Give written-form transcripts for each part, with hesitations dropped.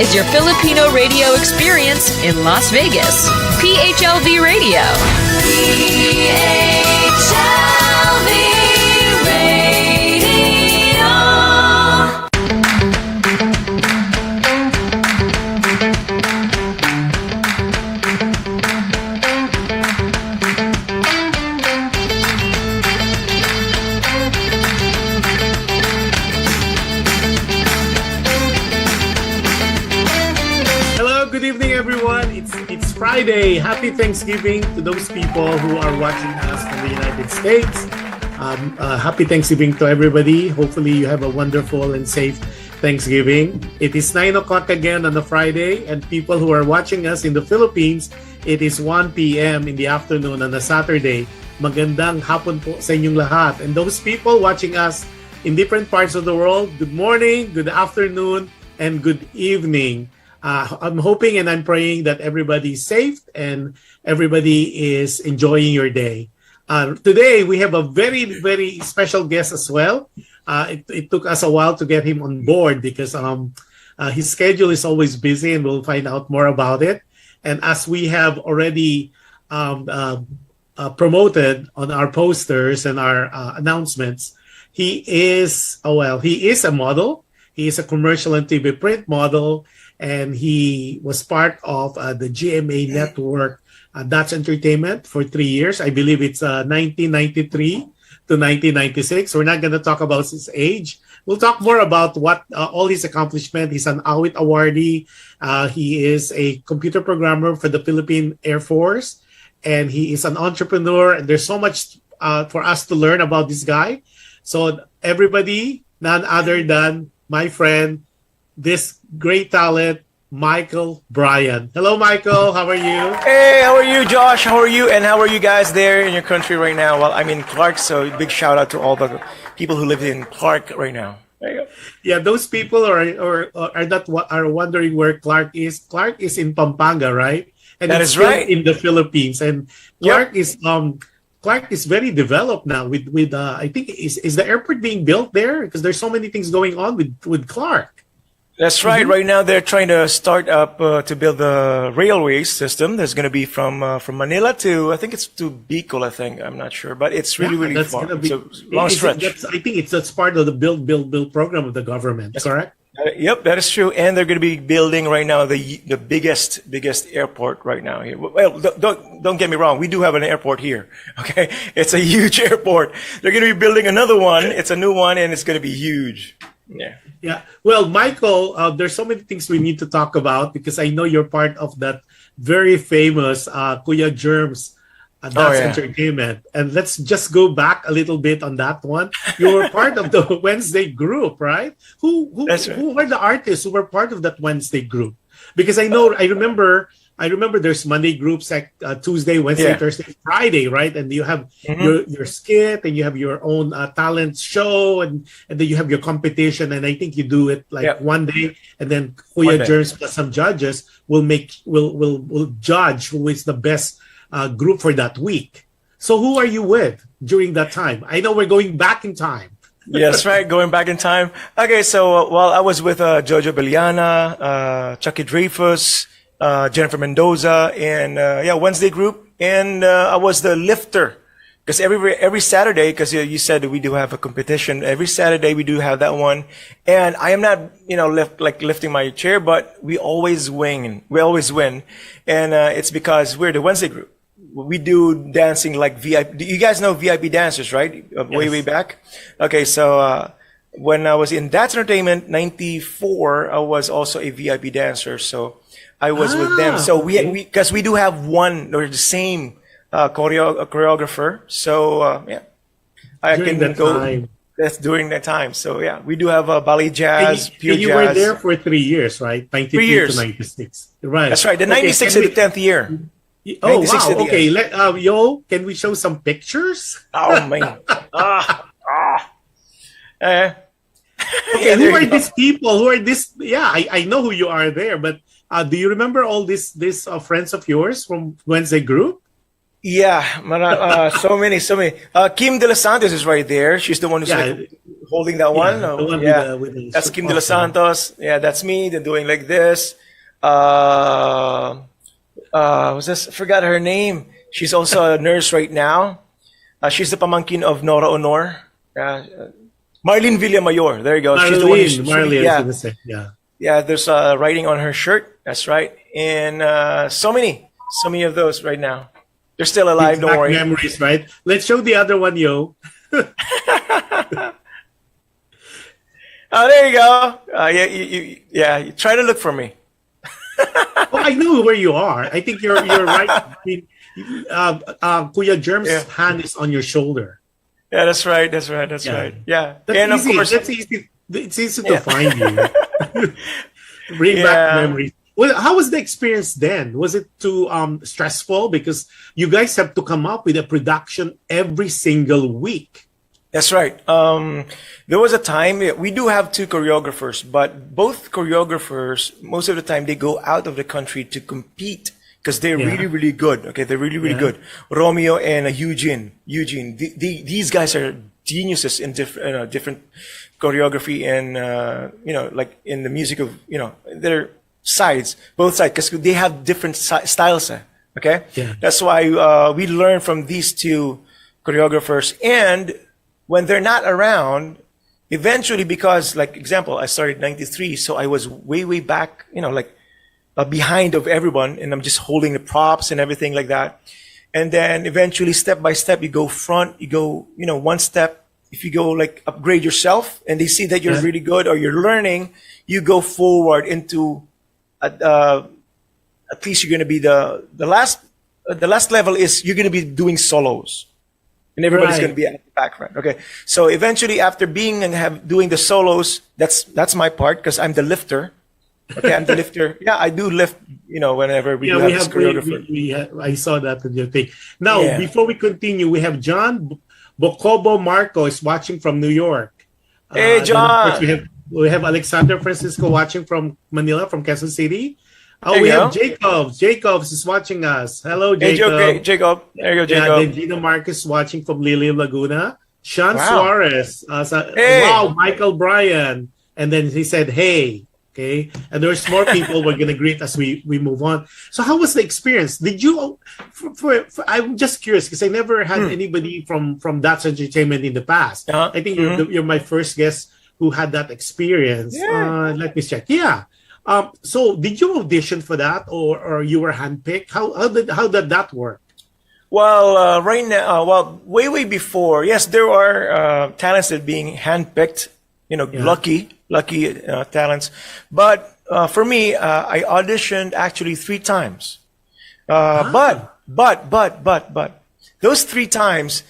is your Filipino radio experience in Las Vegas. PHLV Radio. PHLV Radio. Good evening, everyone. It's Friday. Happy Thanksgiving to those people who are watching us from the United States. Happy Thanksgiving to everybody. Hopefully, you have a wonderful and safe Thanksgiving. It is 9 o'clock again on a Friday, and people who are watching us in the Philippines, it is 1 p.m. in the afternoon on a Saturday. Magandang hapon po sa inyong lahat. And those people watching us in different parts of the world, good morning, good afternoon, and good evening. I'm hoping and I'm praying that everybody's safe and everybody is enjoying your day. Today, we have a very, very special guest as well. It took us a while to get him on board because his schedule is always busy, and we'll find out more about it. And as we have already promoted on our posters and our announcements, he is a model. He is a commercial and TV print model. And he was part of the GMA network, That's Entertainment, for 3 years. I believe it's 1993 to 1996. We're not going to talk about his age. We'll talk more about what all his accomplishments. He's an AWIT awardee. He is a computer programmer for the Philippine Air Force. And he is an entrepreneur. And there's so much for us to learn about this guy. So everybody, none other than my friend, this great talent, Michael Bryan. Hello, Michael. How are you? Hey, how are you, Josh? How are you? And how are you guys there in your country right now? Well, I'm in Clark, so big shout out to all the people who live in Clark right now. There you go. Yeah, those people are wondering where Clark is. Clark is in Pampanga, right? And that is right. In the Philippines. And Clark is very developed now. With I think is the airport being built there? Because there's so many things going on with Clark. That's right. Right now, they're trying to start up to build the railway system. There's going to be from Manila to, I think it's to Bicol, I think. I'm not sure. But it's really far. So long stretch. I think that's part of the build program of the government, correct? Yep, that is true. And they're going to be building right now the biggest airport right now here. Well, don't get me wrong. We do have an airport here. Okay, it's a huge airport. They're going to be building another one. It's a new one, and it's going to be huge. Yeah. Well, Michael, there's so many things we need to talk about because I know you're part of that very famous Kuya Germs That's Entertainment. And let's just go back a little bit on that one. You were part of the Wednesday group, right? Who were the artists who were part of that Wednesday group? Because I remember there's Monday groups like Tuesday, Wednesday, Thursday, Friday, right? And you have your skit and you have your own talent show and then you have your competition. And I think you do it like one day and then Kuya Germs plus some judges will judge who is the best group for that week. So who are you with during that time? I know we're going back in time. Yes, right. Going back in time. Okay, so I was with Jojo Beliana, Chucky Dreyfus, Jennifer Mendoza, and Wednesday group, and I was the lifter because every Saturday, because you said that we do have a competition. Every Saturday we do have that one, and I am not lifting my chair, but we always win. We always win, and it's because we're the Wednesday group. We do dancing like VIP. You guys know VIP dancers, right? Way back. Okay, so when I was in That's Entertainment '94, I was also a VIP dancer. So I was with them. So because we do have one or the same choreographer. So I during can go. Time. That's during that time. So we do have ballet jazz, and you jazz. were there for 3 years, right? 93 3 years. to 96. Right. That's right. The 96 is the 10th year. Oh wow! Okay, can we show some pictures? Oh man! Okay, who are these people? Who are this? Yeah, I know who you are there, but do you remember all these friends of yours from Wednesday group? Yeah, so many, so many. Kim De Los Santos is right there. She's the one who's Yeah, like holding that one. yeah, the one Yeah, with the that's Kim De Los awesome. Santos. Yeah, that's me. They're doing like this. Was this? I forgot her name. She's also a nurse right now. She's the pamangkin of Nora Honor. Marlene Villamayor. There you go. She's the one who's Marlene, I was yeah, gonna say, yeah. yeah. There's writing on her shirt. That's right. And so many of those right now. They're still alive. Brings Don't back worry. memories, right? Let's show the other one, yo. Oh, there you go. Yeah, yeah. You try to look for me. Oh, I know where you are. I think you're right. I mean, Kuya Germ's Yeah, hand is on your shoulder. yeah. That's right. That's right. That's Yeah, right. Yeah, that's and of easy. course, That's easy. It's easy to yeah, find you. Bring back yeah. memories. Well, how was the experience then? Was it too stressful because you guys have to come up with a production every single week? That's right. There was a time we do have two choreographers, but both choreographers most of the time they go out of the country to compete because they're Yeah, really really good. Okay, they're really really yeah, good. Romeo and Eugene. These guys are geniuses in different choreography and like in the music of their sides, both sides, because they have different styles. Okay, yeah. that's why we learn from these two choreographers. And when they're not around, eventually, because like example, I started 93, so I was way back, like behind of everyone, and I'm just holding the props and everything like that. And then eventually, step by step, you go front, you go, one step. If you go like upgrade yourself, and they see that you're Yeah. really good or you're learning, you go forward into at least you're going to be the last level is you're going to be doing solos, and everybody's going to Right. be at the background. Okay, so eventually after being and doing the solos, that's my part because I'm the lifter. Okay, I'm the lifter. Yeah, I do lift. Whenever we Yeah, do we have this have choreographer. I saw that in your thing. Now, Yeah. before we continue, we have John Bocobo Marco is watching from New York. Hey, Then of course John. we have Alexander Francisco watching from Manila, from Quezon City. Oh, There you we have go. Jacob. Jacobs is watching us. Hello, Hey, Jacob. Jacob. There you go, Yeah, then Jacob. Gina Marcus watching from Lily Laguna. Sean Wow. Suarez. Hey. Wow, Michael Bryan. And then he said, hey. Okay. And there's more people we're going to greet as we move on. So how was the experience? Did you, I'm just curious because I never had anybody from That's Entertainment in the past. Uh-huh. I think Mhm. you're my first guest who had that experience. Yeah. Let me check. Yeah. So did you audition for that or you were handpicked? How did that work? Well, right now, way before, yes, there are talents that are being handpicked, Yeah. lucky talents. But for me, I auditioned actually 3 times. But those 3 times,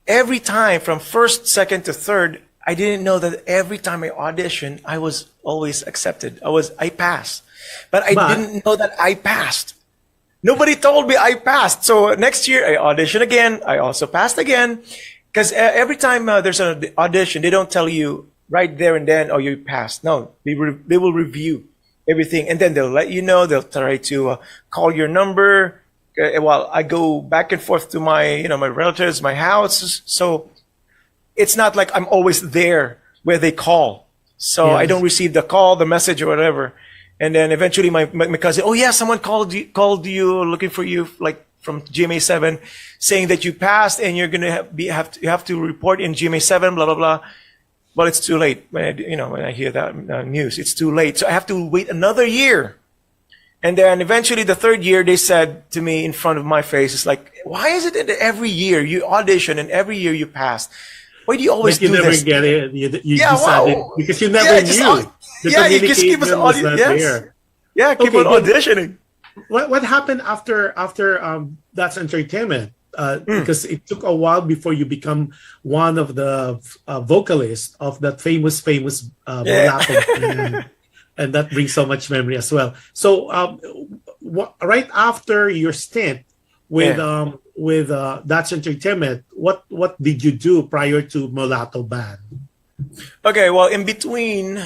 every time from first, second to third, I didn't know that every time I auditioned, I was always accepted. I passed, but I But didn't know that I passed. Nobody told me I passed. So next year I audition again. I also passed again. Because every time there's an audition, they don't tell you right there and then, oh, you passed. No, they will review everything. And then they'll let you know. They'll try to call your number. While I go back and forth to my relatives, my house. So it's not like I'm always there where they call. So I don't yes. receive the call, the message, or whatever. And then eventually my cousin, oh yeah, someone called you looking for you, like from GMA7, saying that you passed and you're gonna you have to report in GMA7, blah blah blah. Well, it's too late when I hear that news. It's too late, so I have to wait another year. And then eventually the third year, they said to me in front of my face, it's like, why is it that every year you audition and every year you pass? Why do you always But you do never this? get it. You Yeah, decided wow. because you never Yeah, just knew. The yeah, you just keep us communication was not yes. there. Yeah, keep Okay, on but auditioning. what happened after That's Entertainment? Because it took a while before you become one of the vocalists of that famous Yeah. mulatto band. And that brings so much memory as well. So right after your stint with Yeah. That's Entertainment, what did you do prior to Mulatto Band? Okay, well, in between,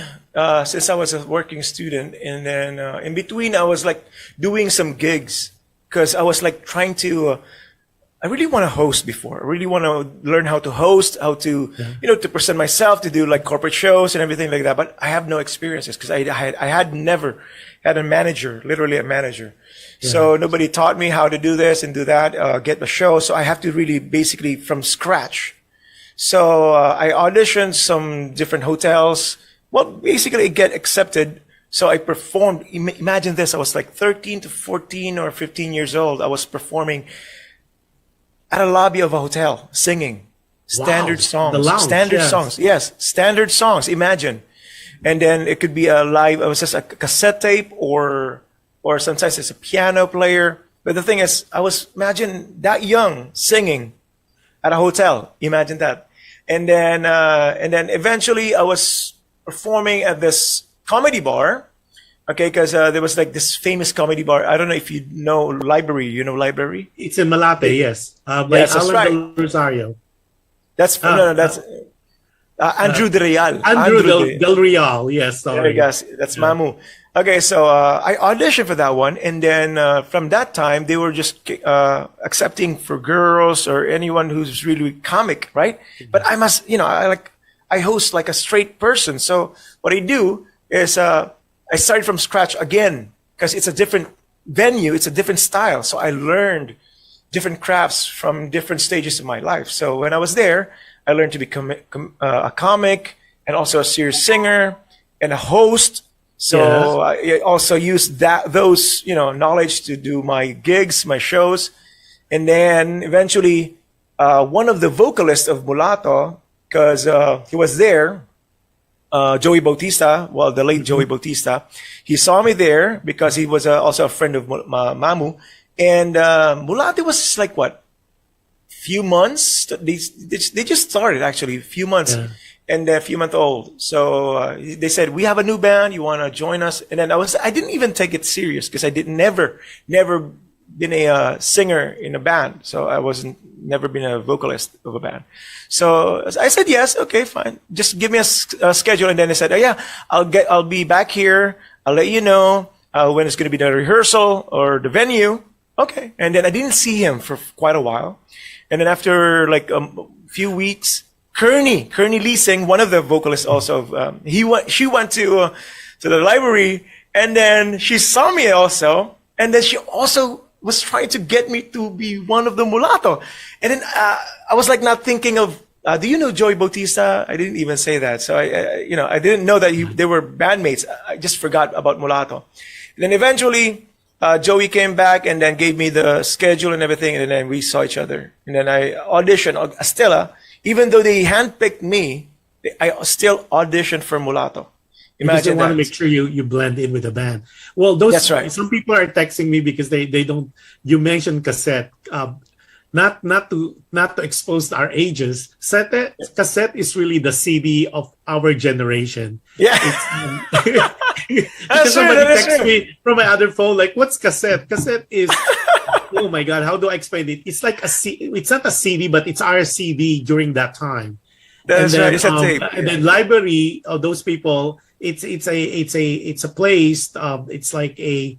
since I was a working student, and then in between, I was like doing some gigs because I was like trying to. I really want to host before. I really want to learn how to host, how to, to present myself, to do like corporate shows and everything like that. But I have no experiences because I had never had a manager, literally a manager. So nobody taught me how to do this and do that, get the show. So I have to really basically from scratch. So I auditioned some different hotels. Well, basically get accepted. So I performed. Imagine this. I was like 13 to 14 or 15 years old. I was performing at a lobby of a hotel, singing standard songs. The lounge, standard yes. songs. Yes, standard songs. Imagine. And then it could be a live, it was just a cassette tape or sometimes it's a piano player. But the thing is, I was, imagine that young singing at a hotel. Imagine that. And then eventually I was performing at this comedy bar. Okay, because there was like this famous comedy bar. I don't know if you know Library. You know Library? It's in Malate, yes. By Yes, that's Alan right. Del Rosario. That's that's Andrew De Real. Andrew Del Real, yes. There Sorry. you go. That's Mamu. Okay, so I auditioned for that one, and then from that time they were just accepting for girls or anyone who's really comic, right? But I must, I host like a straight person. So what I do is I started from scratch again because it's a different venue, it's a different style. So I learned different crafts from different stages of my life. So when I was there, I learned to be a comic and also a serious singer and a host. So I also used those knowledge to do my gigs, my shows, and then eventually one of the vocalists of Mulatto, because he was there. Joey Bautista, the late Joey Bautista, he saw me there because he was also a friend of Mamu. And Mulatto was just like, few months? They just started, actually, a few months. Yeah. And a few months old. So they said, we have a new band, you want to join us? And then I didn't even take it serious because I never been a singer in a band. So I never been a vocalist of a band. So I said, yes, okay, fine. Just give me a schedule. And then they said, oh yeah, I'll be back here. I'll let you know when it's going to be the rehearsal or the venue. Okay. And then I didn't see him for quite a while. And then after like a few weeks, Kearney Leesing, one of the vocalists also, she went to the library and then she saw me also. And then she also was trying to get me to be one of the Mulatto. And then I was like not thinking of, do you know Joey Bautista? I didn't even say that. So I didn't know that they were bandmates. I just forgot about Mulatto. And then eventually, Joey came back and then gave me the schedule and everything. And then we saw each other. And then I auditioned Estela. Even though they handpicked me, I still auditioned for Mulatto. Because they want to make sure you blend in with the band. Well, that's right. Some people are texting me because they don't. You mentioned cassette. Not to expose our ages. Cassette is really the CD of our generation. Yeah. Because somebody texts me from my other phone, like, what's cassette? Cassette is, oh my God, how do I explain it? It's like it's not a CD, but it's our CD during that time. That's right. It's a tape. And then library of those people, it's a place. It's like a.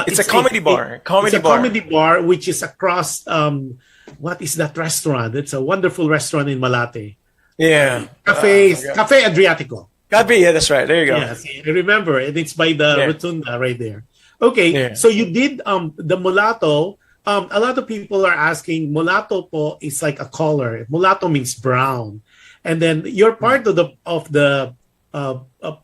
It's a comedy bar. Comedy bar, which is across. What is that restaurant? It's a wonderful restaurant in Malate. Yeah. Cafe Adriatico. Cafe, yeah, that's right. There you go. Yes, I remember. And it's by the Rotunda right there. Okay, so you did the Mulatto. A lot of people are asking, Mulatto po is like a color. Mulatto means brown. And then you're part of the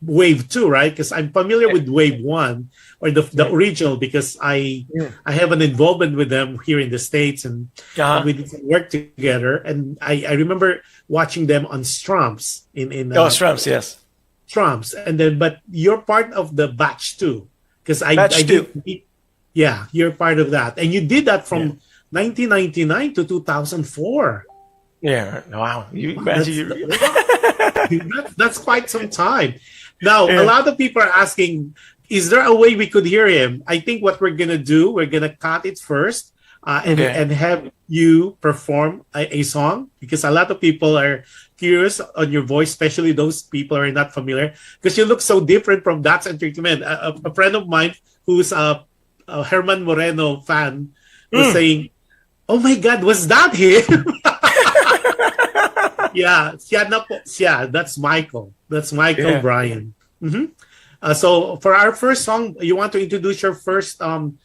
wave 2, right? Because I'm familiar with wave 1 or the original because I have an involvement with them here in the States and we did some work together. And I remember watching them on Strumps Strumps, yes. Strumps. And then but you're part of the batch 2 because yeah, you're part of that. And you did that from 1999 to 2004. Yeah. Wow. That's quite some time. Now, a lot of people are asking, is there a way we could hear him? I think what we're going to do, we're going to cut it first and have you perform a song because a lot of people are curious on your voice, especially those people who are not familiar because you look so different from That's Entertainment. A friend of mine who's a Herman Moreno fan was saying, Oh my God, was that him? Yeah, siya na po. Siya, that's Michael. That's Michael Yeah. Bryan. So for our first song, you want to introduce your first song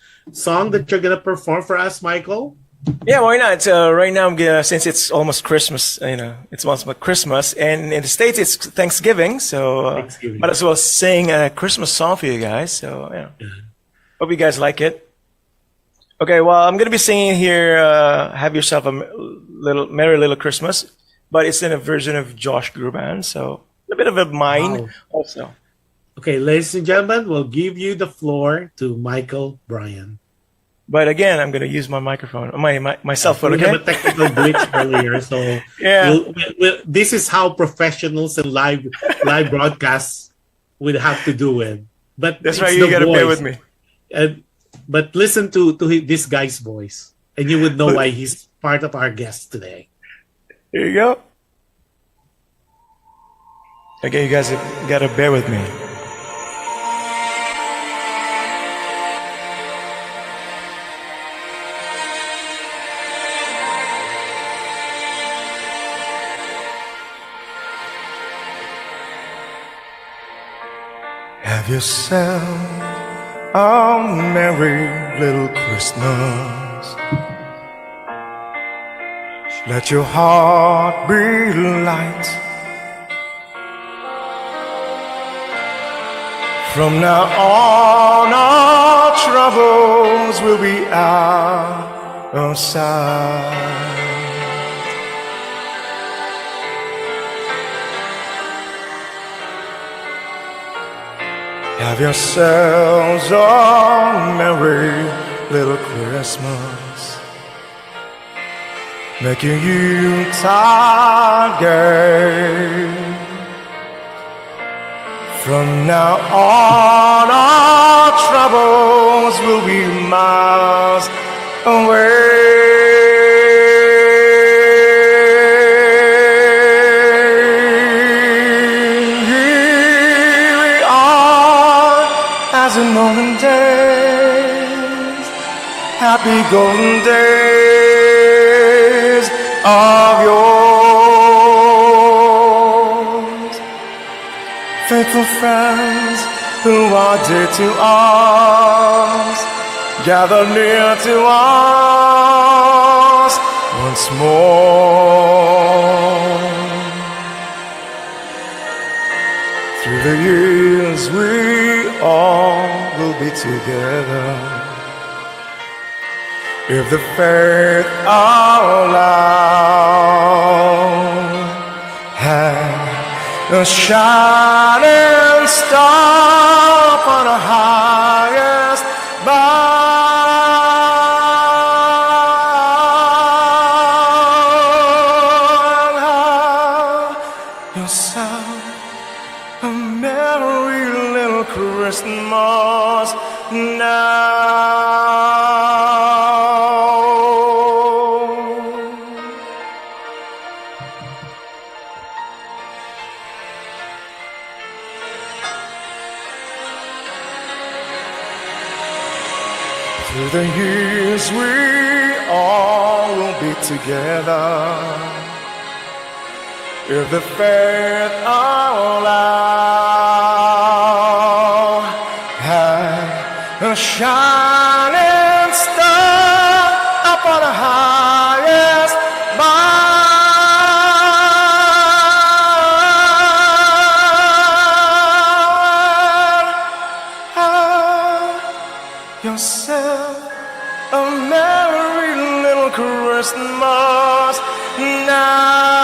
that you're gonna perform for us, Michael? Yeah, why not? Right now, since it's almost Christmas, it's almost Christmas, and in the States it's Thanksgiving, so Thanksgiving. might as well sing a Christmas song for you guys. So hope you guys like it. Okay, well, I'm gonna be singing here. Have yourself a merry little Christmas, but it's in a version of Josh Groban, so a bit of a mine Wow. also. Okay, ladies and gentlemen, we'll give you the floor to Michael Bryan. But again, I'm gonna use my microphone, my cell phone. We Okay. have a technical glitch earlier, so Yeah. this is how professionals and live broadcasts would have to do it. But That's it's right. the You gotta bear voice. with me. But listen to this guy's voice, and you would know why he's part of our guest today. Here you go. Okay, you guys gotta bear with me. Have yourself a merry little Christmas. Let your heart be light. From now on, our troubles will be out of sight. Have yourselves a merry little Christmas. Make your Yuletide gay. From now on, our troubles will be miles away. Here we are, as in olden days, happy golden days of yours. Faithful friends who are dear to us, gather near to us once more. Through the years we all will be together, if the faith allow. The shining star upon the highest bough. Have yourself a merry little Christmas now. Through the years we all will be together, if the faith allow. Have a shining star upon the highest bough. Yourself a merry little Christmas now.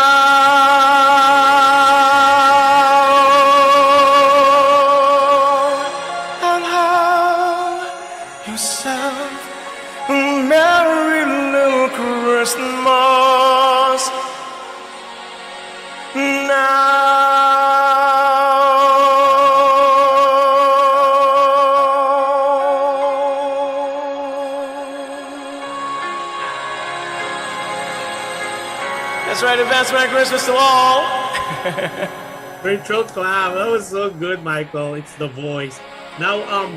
And have yourself a merry little Christmas now. That's right, advance Merry Christmas to all. Virtual clap. That was so good, Michael. It's the voice. Now,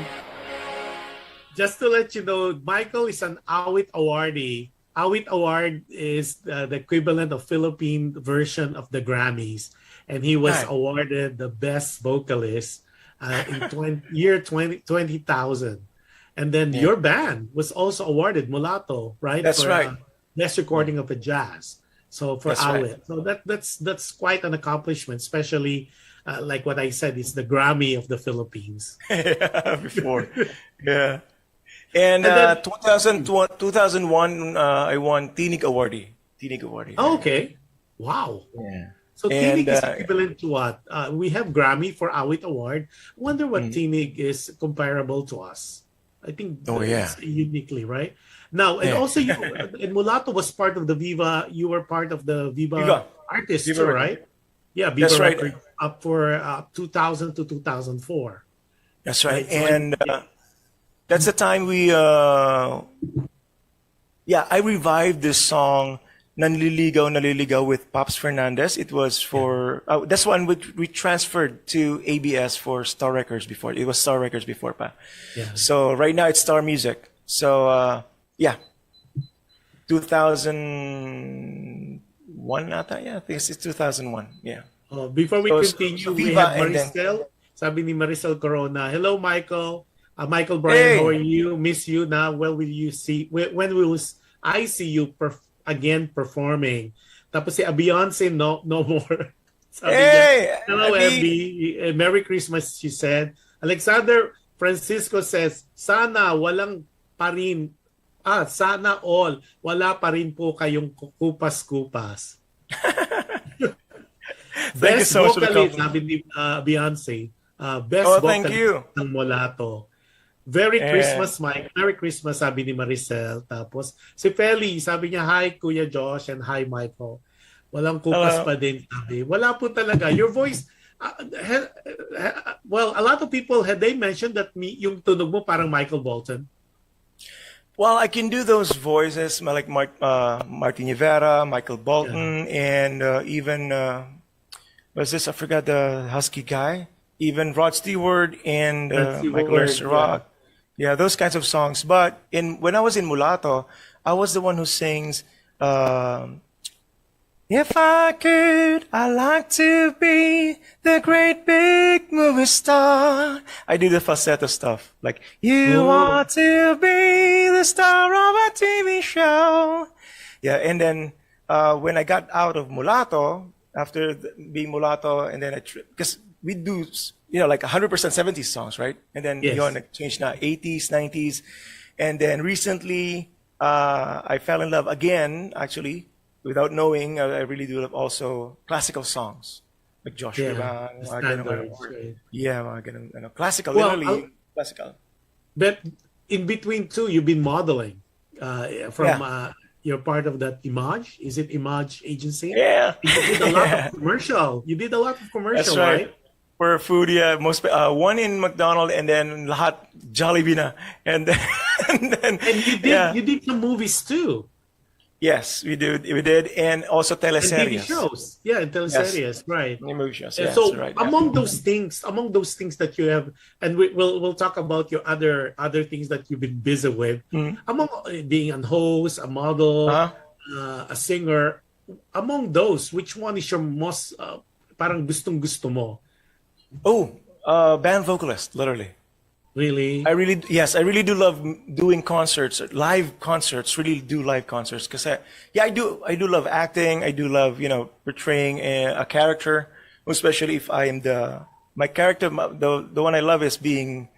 just to let you know, Michael is an Awit awardee. Awit Award is the equivalent of Philippine version of the Grammys, and he was Right. awarded the best vocalist in 20,000. And then Yeah. your band was also awarded Mulatto, right? That's for right. best recording of a jazz. So for That's right. Awit, so that's quite an accomplishment, especially like what I said, it's the Grammy of the Philippines. Yeah, before. Yeah. And, And then- 2001, I won Tinig Awardee. Tinig Awardee. Oh, okay, wow. Yeah. So And, Tinig is equivalent to what? We have Grammy for Awit Award. I wonder what Tinig is comparable to us. I think Oh, yeah. it's uniquely, right? Now, and Yeah. also you and Mulatto was part of the Viva. You were part of the Viva, Viva. artists Viva too, Record. right? Yeah, Viva That's right. Record up for 2000 to 2004. That's right. Right, so And that's the time I revived this song, Nanliligaw, Naliligaw with Pops Fernandez. It was for, that's one we transferred to ABS for Star Records before. It was Star Records before pa. Yeah. So right now it's Star Music. So, 2001 ata. Yeah, I think it's 2001. Yeah. Before we So, continue, we Viva have and then- Maricel. Sabi ni Maricel Corona, hello Michael. Michael Bryan, Hey. how are you? Miss you now. When will you see? When will I see you again performing? Tapos si Beyonce, no more. Sabi niya, Hey! hello Abby. Abby. Merry Christmas, she said. Alexander Francisco says, sana walang pa rin, sana all, wala pa rin po kayong kupas-kupas. Thank you Best so much for the vocalist, compliment. sabi ni Beyonce. Best Oh, thank vocalist you. ng Mulatto. Merry Eh. Christmas, Mike. Merry Christmas, sabi ni Maricel. Tapos, si Feli, sabi niya, hi, Kuya Josh, and hi, Michael. Walang kupas Hello. pa din, sabi. Wala po talaga. Your voice, well, a lot of people, had they mentioned that yung tunog mo parang Michael Bolton? Well, I can do those voices like Martin Rivera, Michael Bolton, and even was this? I forgot the husky guy. Even Rod Stewart and Rod Stewart, Michael Rock. Yeah, those kinds of songs. But when I was in Mulatto, I was the one who sings. If I could, I'd like to be the great big movie star. I do the falsetto stuff. Like, you Oh. want to be the star of a TV show. Yeah, and then when I got out of Mulatto, after being Mulatto, and then because we do, like 100% 70s songs, right? And then Yes. change na 80s, 90s. And then recently, I fell in love again, actually, without knowing. I really do love also classical songs. Like Josh Yeah, Rivan, the mga ganun, standards, right. yeah, mga ganun, classical, Well, literally classical. But in between two, you've been modeling from you're part of that Image. Is it Image agency? Yeah. You did a lot of commercial. You did a lot of commercial, That's right. right? For food, yeah, one in McDonald's and then lahat Jollibee na. And then, And you did some movies too. Yes, we did, and also And TV teleseries. shows. Yeah, and teleseries, right. Movie shows, And yes, so right. yeah. among those things that you have, and we'll talk about your other things that you've been busy with. Among being a host, a model, Uh-huh. a singer, among those, which one is your most parang gustong-gusto mo? Oh, band vocalist, literally. Really? I really do love doing concerts, live concerts. Really do live concerts because I do love acting. I do love portraying a character, especially if I am my character. The one I love is being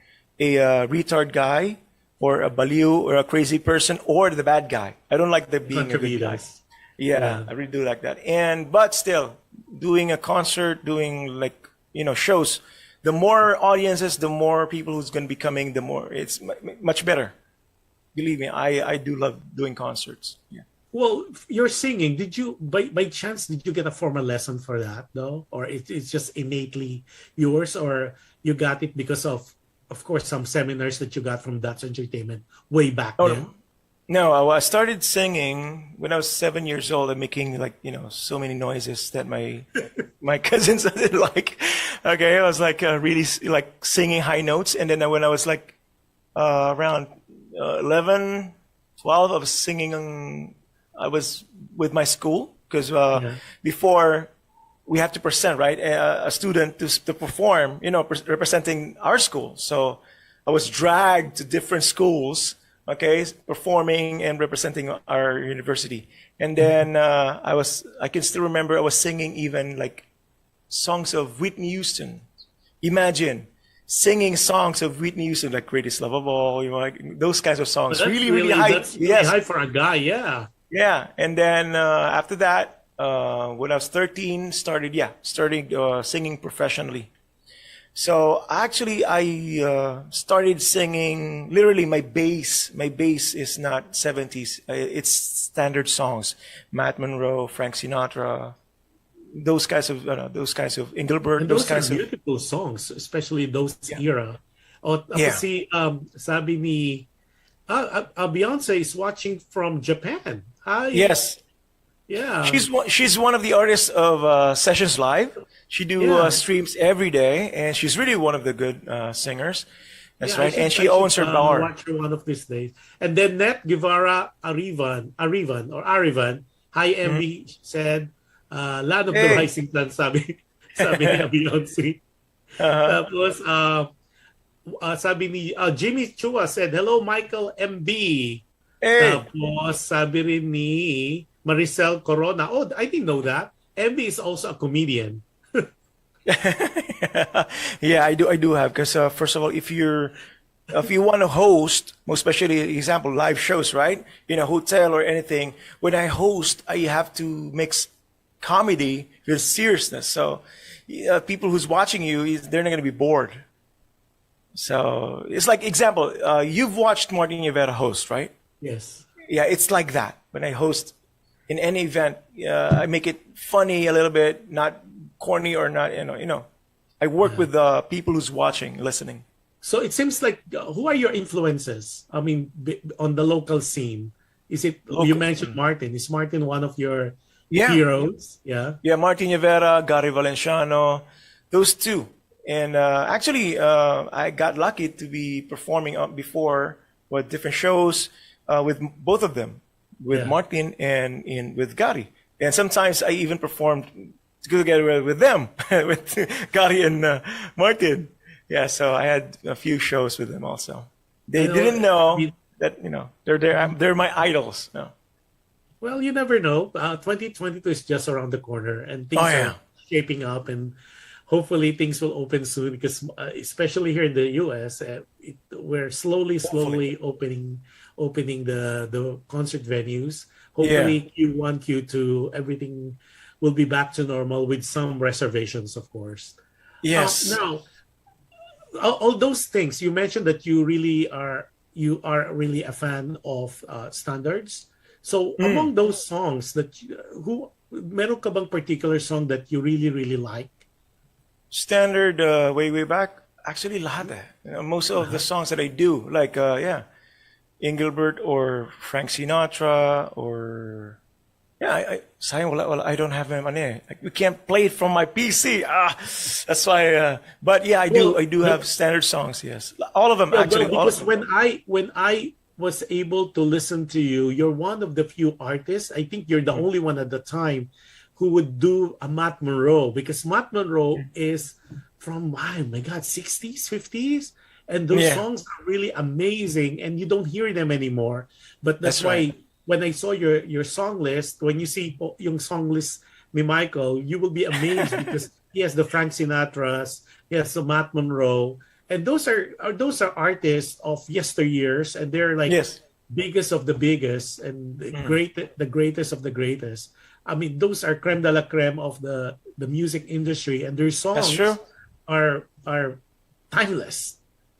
a retard guy or a baliw or a crazy person or the bad guy. I don't like the being a good guy. Contributas. Yeah, I really do like that. But still, doing a concert, doing shows. The more audiences, the more people who's going to be coming, the more it's much better. Believe me, I do love doing concerts. Yeah. Well, you're singing. Did you, by chance, did you get a formal lesson for that, though? Or it's just innately yours, or you got it because of course, some seminars that you got from Dutch Entertainment way back then? No, I started singing when I was 7 years old and making so many noises that my cousins didn't like. Okay, I was really singing high notes, and then when I was around 11, 12, I was singing I was with my school because Yeah. before we have to present, right, a student to perform, representing our school. So I was dragged to different schools, okay, performing and representing our university. And then I can still remember I was singing even like songs of Whitney Houston. Imagine singing songs of Whitney Houston, like "Greatest Love of All," like those kinds of songs. That's Really, really high. That's really Yes, high for a guy. Yeah. yeah. And then after that, when I was 13, started singing professionally. So actually, I started singing. Literally, my bass is not 70s. It's standard songs, Matt Monroe, Frank Sinatra, those kinds of Engelbert, And those those are kinds of beautiful songs, especially those era. O, yeah. si, sabi ni, Beyonce is watching from Japan. Hi. Yes, Yeah. she's one of the artists of Sessions Live. She do Yeah. streams every day, and she's really one of the good singers. That's Yeah, right, and she I owns should, her bar. watch her one of these days. And then Net Guevara Arivan, hi MB said, Land of the Hey. Rising Sun, sabi ni Beyonce. Tapos, sabi ni Jimmy Chua said, hello Michael MB. Hey, Tapos sabi rin ni Maricel Corona, oh, I didn't know that. MB is also a comedian. yeah, I do have because first of all, if you want to host, most especially example live shows, right, in a hotel or anything, when I host, I have to mix comedy with seriousness. So people who's watching you, they're not going to be bored. So it's like example, you've watched Martin Rivera host, right? Yes. Yeah, it's like that. When I host in any event, I make it funny a little bit, not corny or not, I work with the people who's watching, listening. So it seems like, who are your influences? I mean, on the local scene, is it? You Local. mentioned Martin. Is Martin one of your Yeah. heroes? Yeah. Yeah, Martin Rivera, Gary Valenciano, those two. And actually, I got lucky to be performing before with different shows with both of them, with Yeah. Martin and with Gary. And sometimes I even performed together with them, with Gary and Martin. Yeah, so I had a few shows with them also. They didn't know that they're my idols. No. Well, you never know. 2022 is just around the corner, and things yeah. are shaping up, and hopefully things will open soon. Because especially here in the U.S., we're slowly opening the concert venues. Hopefully, Q1, Q2, everything will be back to normal with some reservations, of course. Yes. Now, all those things you mentioned that you are really a fan of standards. So among those songs meron ka bang particular song that you really really like? Standard way back. Actually, lahat eh. Most of the songs that I do, like Engelbert or Frank Sinatra or sayang wala, I don't have them. Like, we can't play it from my PC. That's why. But yeah, I do have standard songs. Yes, all of them actually. Because when I was able to listen to you, you're one of the few artists. I think you're the only one at the time who would do a Matt Monroe, because Matt Monroe is from, oh my God, 60s, 50s. And those songs are really amazing, and you don't hear them anymore. But that's why when I saw your song list, when you see yung song list ni Michael, you will be amazed because he has the Frank Sinatras, he has the Matt Monroe, and those are artists of yesteryears, and they're like biggest of the biggest and the greatest of the greatest. I mean, those are creme de la creme of the music industry, and their songs are timeless.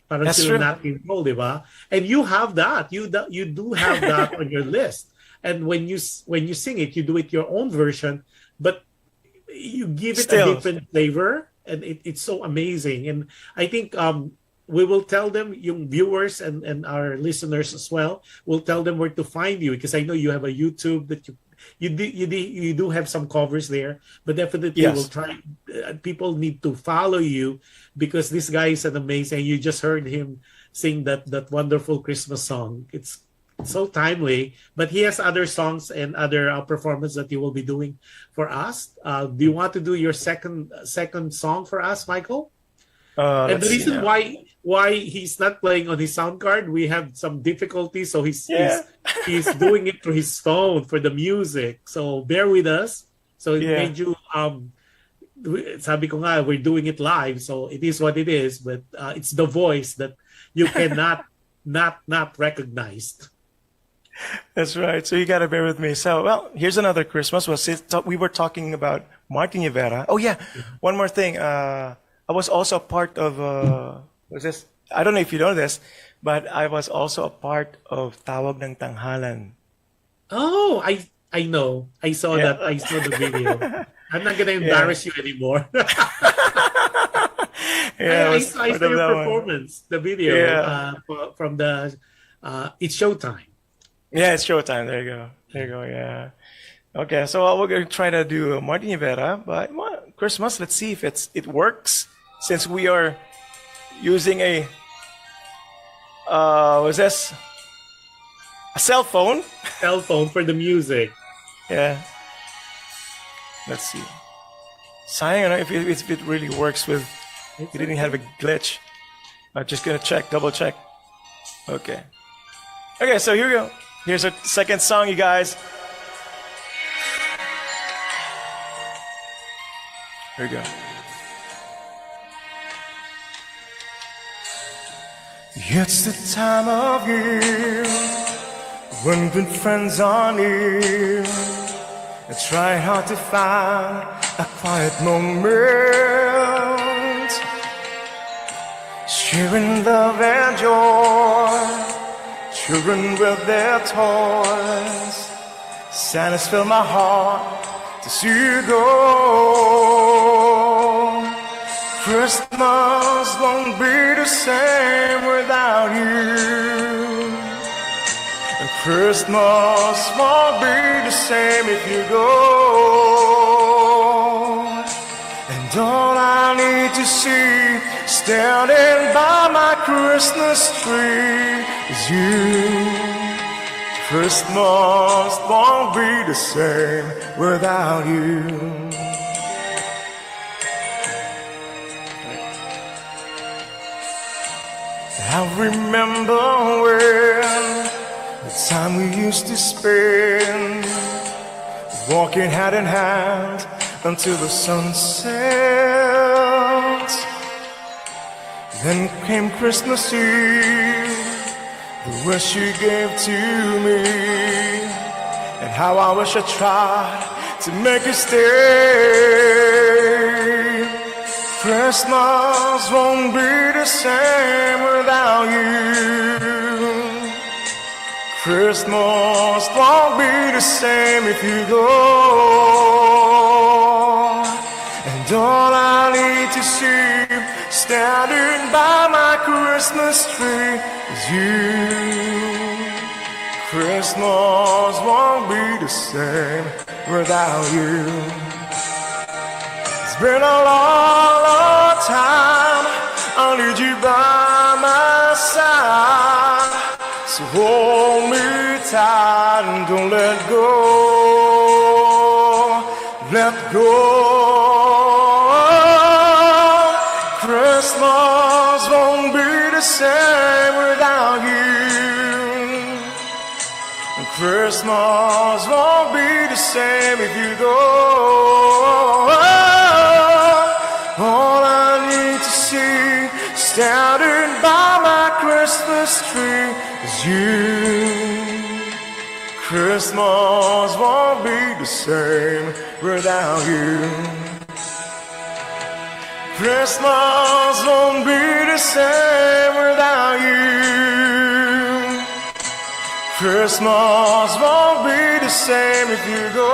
Parang That's sila true. natin roll, di ba? And you have that. You do have that on your list. And when you sing it, you do it your own version, but you give it a different flavor, and it's so amazing. And I think we will tell them, yung viewers and our listeners as well, we'll tell them where to find you, because I know you have a YouTube that you do have some covers there, but definitely we'll try. People need to follow you, because this guy is an amazing. You just heard him sing that wonderful Christmas song. It's so timely. But he has other songs and other performances that you will be doing for us. Do you want to do your second song for us, Michael? And the Let's see reason now. why he's not playing on his sound card, we have some difficulties, so Yeah. he's doing it through his phone for the music. So bear with us. So it Yeah. made you sabi ko nga, we're doing it live, so it is what it is. But it's the voice that you cannot not recognize. That's right. So you gotta bear with me. So, well, here's another Christmas. We were talking about Martin Rivera. Oh yeah, one more thing. I was also a part of. Was this? I don't know if you know this, but I was also a part of Tawag ng Tanghalan. Oh, I know. I saw Yeah. that. I saw the video. I'm not gonna embarrass you anymore. Yeah, I saw part of your that one. performance, the video Yeah. from the It's Showtime. Yeah, it's showtime. There you go. There you go. Yeah. Okay, so we're gonna try to do Martin Rivera, but Christmas. Let's see if it works. Since we are using a what's this? A cell phone. Cell phone for the music. Yeah. Let's see. Sayang, ano, if it really works with. We didn't have a glitch. I'm just gonna double check. Okay. Okay, so here we go. Here's our second song, you guys. Here we go. It's the time of year when good friends are near. I try hard to find a quiet moment, sharing love and joy, children with their toys. Sadness fill my heart to see you go. Christmas won't be the same without you. And Christmas won't be the same if you go. And all I need to see standing by my Christmas tree is you. Christmas won't be the same without you. I remember when the time we used to spend walking hand in hand until the sun sets. Then came Christmas Eve, the wish you gave to me, and how I wish I tried to make you stay. Christmas won't be the same without you. Christmas won't be the same if you go. And all I need to see standing by my Christmas tree is you. Christmas won't be the same without you. It's been a long, long time. I need you by my side. So hold me tight and don't let go. Let go. Christmas won't be the same without you. And Christmas won't be the same if you go. All I need to see standing by my Christmas tree is you. Christmas won't be the same without you. Christmas won't be the same without you. Christmas won't be the same if you go.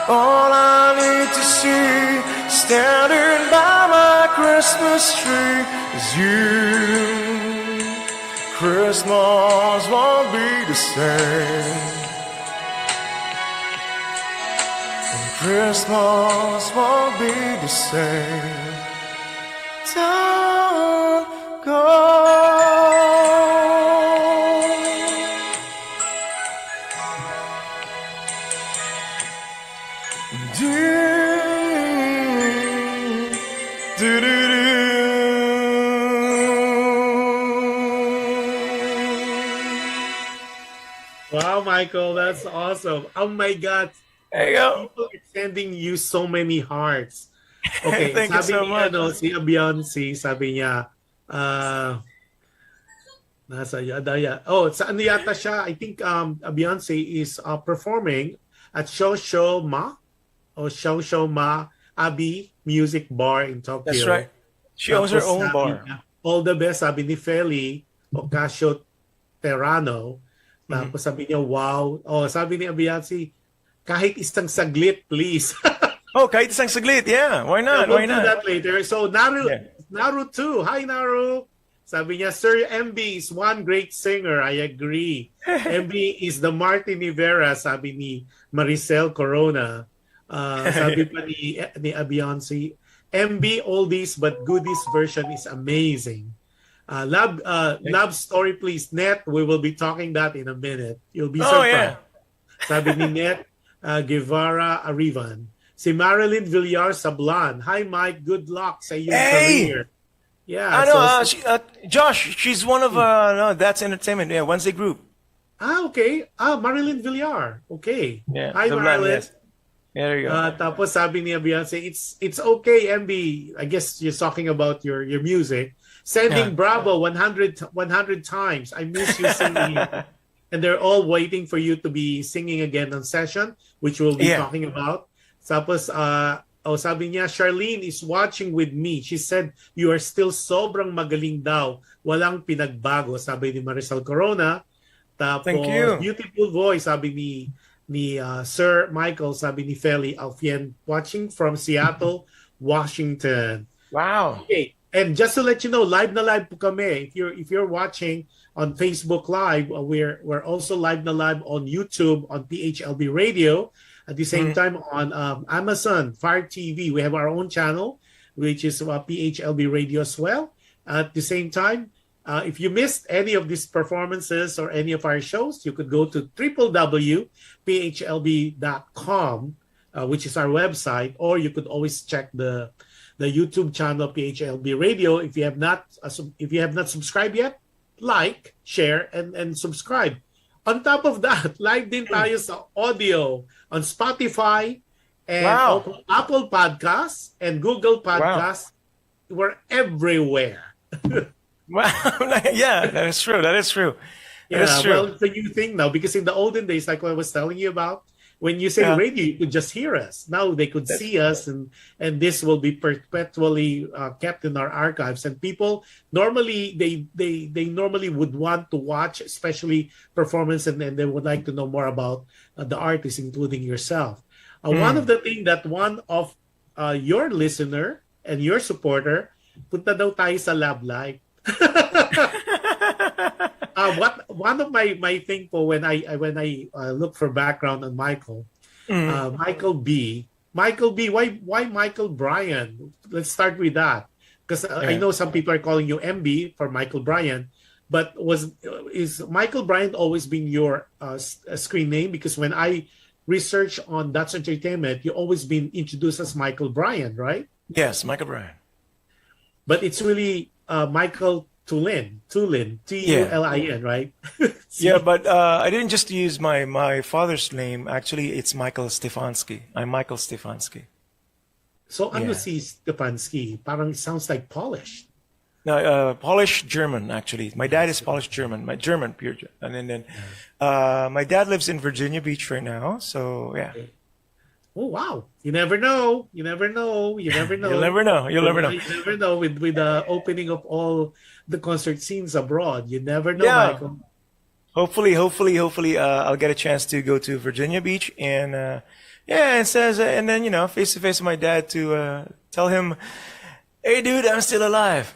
All I need to see standing by my Christmas tree is you. Christmas won't be the same. Christmas won't be the same. Don't go. Wow, Michael, that's awesome. Oh my God, There you go. people are sending you so many hearts. Okay, Thank you sabi so niya, much. no, si Beyonce, sabi niya, nasa yada ya. Oh, sa ano yata siya? I think Beyonce is performing at Shoshoma or Shoshoma Abbey Music Bar in That's Tokyo. right. She owns her Tapos own sabi bar. niya, all the best, sabi ni Feli Ocasio Terrano. Tapos sabi niya, wow. Oh, sabi ni Beyonce, kahit isang saglit, please. Oh, kahit isang saglit. Yeah, why not? We'll Why do not? that later. So Naru, Yeah. Naru too. Hi Naru. Sabi niya, Sir MB is one great singer. I agree. MB is the Martin Rivera, sabi ni Maricel Corona. Sabi pa ni Beyonce, MB oldies but goodies version is amazing. Love story please, Net. We will be talking that in a minute. You'll be Oh, surprised. yeah. Sabi ni Net Guevara Arrivan. Si Marilyn Villar Sablan. Hi Mike, good luck sa iyong Hey! career. Yeah. I know, so- Josh, she's one of, no, that's entertainment. Yeah, Wednesday group. okay. Marilyn Villar. Okay. Yeah, Hi the Marilyn. blonde, yes. There you go. Tapos sabi ni Beyonce, it's okay, MB. I guess you're talking about your music. Sending Yeah. Bravo 100 times. I miss you singing. And they're all waiting for you to be singing again on session, which we'll be Yeah. talking about. Tapos, sabi niya, Charlene is watching with me. She said, you are still sobrang magaling daw. Walang pinagbago, sabi ni Maricel Corona. Tapos, Thank you. beautiful voice, sabi ni Sir Michael, sabi ni Feli Alfien, watching from Seattle, Washington. Wow. Okay, and just to let you know, live na live po kami. If you're watching on Facebook Live, we're also live na live on YouTube on PHLB Radio. At the same time on Amazon Fire TV, we have our own channel, which is PHLB Radio as well. At the same time, if you missed any of these performances or any of our shows, you could go to www.phlb.com, which is our website, or you could always check the YouTube channel PHLB Radio. If you have not subscribed yet, like, share, and subscribe. On top of that, live din tayo sa audio on Spotify and Wow. Apple Podcasts and Google Podcasts. We're everywhere. Wow. Yeah, that is true. That is true. That is Yeah, true. well, it's a new thing now because in the olden days, like what I was telling you about, when you say Yeah. radio, you could just hear us. Now they could see us, and this will be perpetually kept in our archives. And people normally they normally would want to watch, especially performance, and they would like to know more about the artist, including yourself. One of the things that one of your listener and your supporter, punta daw tayo sa Lab Live. What one of my thing po when I look for background on Michael, Michael B. Why Michael Bryan? Let's start with that because I know some people are calling you MB for Michael Bryan, but is Michael Bryan always been your screen name? Because when I research on That's Entertainment, you always been introduced as Michael Bryan, right? Yes, Michael Bryan. But it's really Michael Tulin, Tulin, right? Yeah, but I didn't just use my father's name. Actually, it's Michael Stefanski. I'm Michael Stefanski. So ano Yeah. si Stefanski? Parang sounds like Polish. No, Polish German actually. My dad is Polish German. My German pure, and then my dad lives in Virginia Beach right now. So yeah, Oh wow! You never know. You never know. You never know. you'll never know. You'll never know. You never know with the opening of all the concert scenes abroad. You never know, Yeah. Michael. Hopefully, I'll get a chance to go to Virginia Beach and it says and then face to face with my dad to tell him, "Hey, dude, I'm still alive."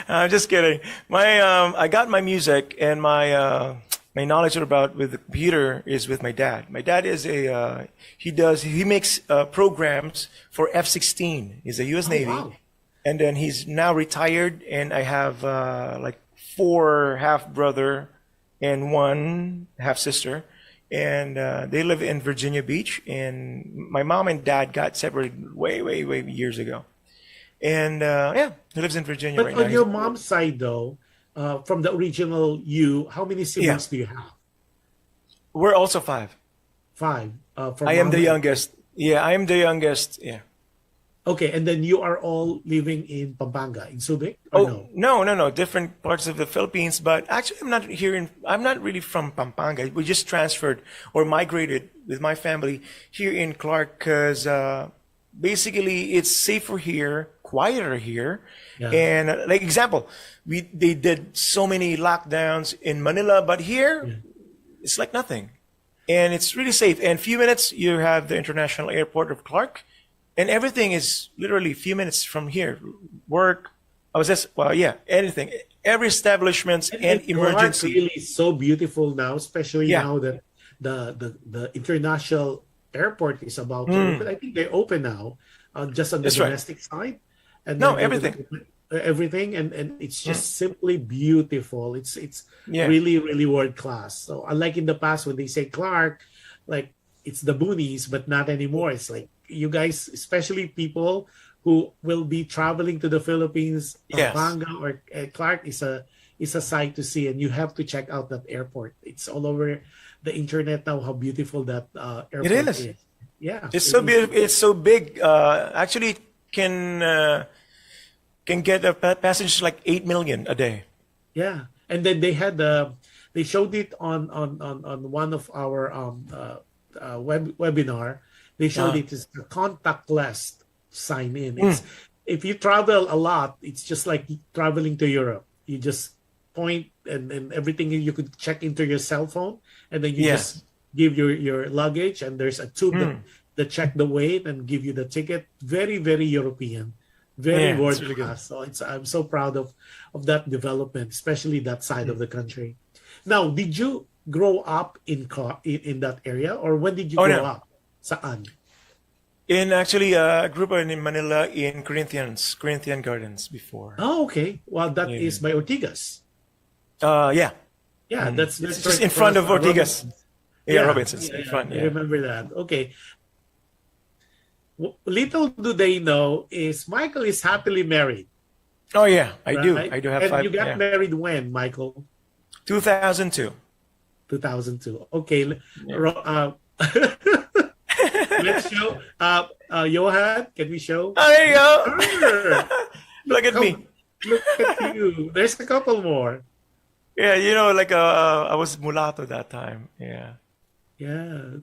I'm just kidding. I got my music and my knowledge about with the computer is with my dad. My dad is he makes programs for F-16. He's a U.S. Navy, wow. and then he's now retired. And I have like 4 half brother and 1 half sister, and they live in Virginia Beach. And my mom and dad got separated way years ago. and yeah, he lives in Virginia But right now. on your mom's side, though, from the original you, how many siblings do you have? We're also five. Five. From I am the mom. youngest. Yeah, I am the youngest. Yeah. Okay, and then you are all living in Pampanga, in Subic, or Oh, no? no. Different parts of the Philippines, but actually, I'm not really from Pampanga. We just transferred or migrated with my family here in Clark because basically it's safer here, quieter here, Yeah. and like example, they did so many lockdowns in Manila, but here it's like nothing, and it's really safe. And few minutes you have the international airport of Clark. And everything is literally a few minutes from here. Work, I was just, well, yeah, anything. Every establishment and Clark emergency. really is so beautiful now, especially Yeah. now that the international airport is about to open. I think they open now, just on the That's right. domestic side, and No, then they're gonna everything. open everything, and it's just simply beautiful. It's Yeah. really world class. So unlike in the past when they say Clark, like it's the boonies, but not anymore. It's like you guys, especially people who will be traveling to the Philippines, Yes. Pampanga or Clark is a sight to see, and you have to check out that airport. It's all over the internet now. How beautiful that airport is. is. Yeah, It's so it is. beautiful. It's so big. Actually, can get a passengers like 8 million a day. Yeah, and then they showed it on one of our webinar. They showed it as a contactless sign in. It's if you travel a lot, it's just like traveling to Europe. You just point and everything you could check into your cell phone, and then you Yeah. just give your luggage, and there's a tube that check the weight and give you the ticket. Very European, very Yeah, world it's really good. class. So I'm so proud of that development, especially that side of the country. Now, did you grow up in that area, or when did you Oh, grow no. up? Saan? In actually, I grew up in Manila in Corinthian Gardens before. Oh, okay. Well, that Yeah. is by Ortigas. Yeah. Yeah, that's It's that's just right in front of across, Ortigas. Robinsons. Yeah, Robinsons in front. I Yeah. remember that. Okay. Little do they know is Michael is happily married. Oh yeah, I do. Right? I do have And five. you got Yeah. married when, Michael? 2002. 2002. Okay. Let's show. Johan, can we show? Oh, there you go. Sure. Look at me. Look at you. There's a couple more. Yeah, like I was mulatto that time. Yeah. Yeah.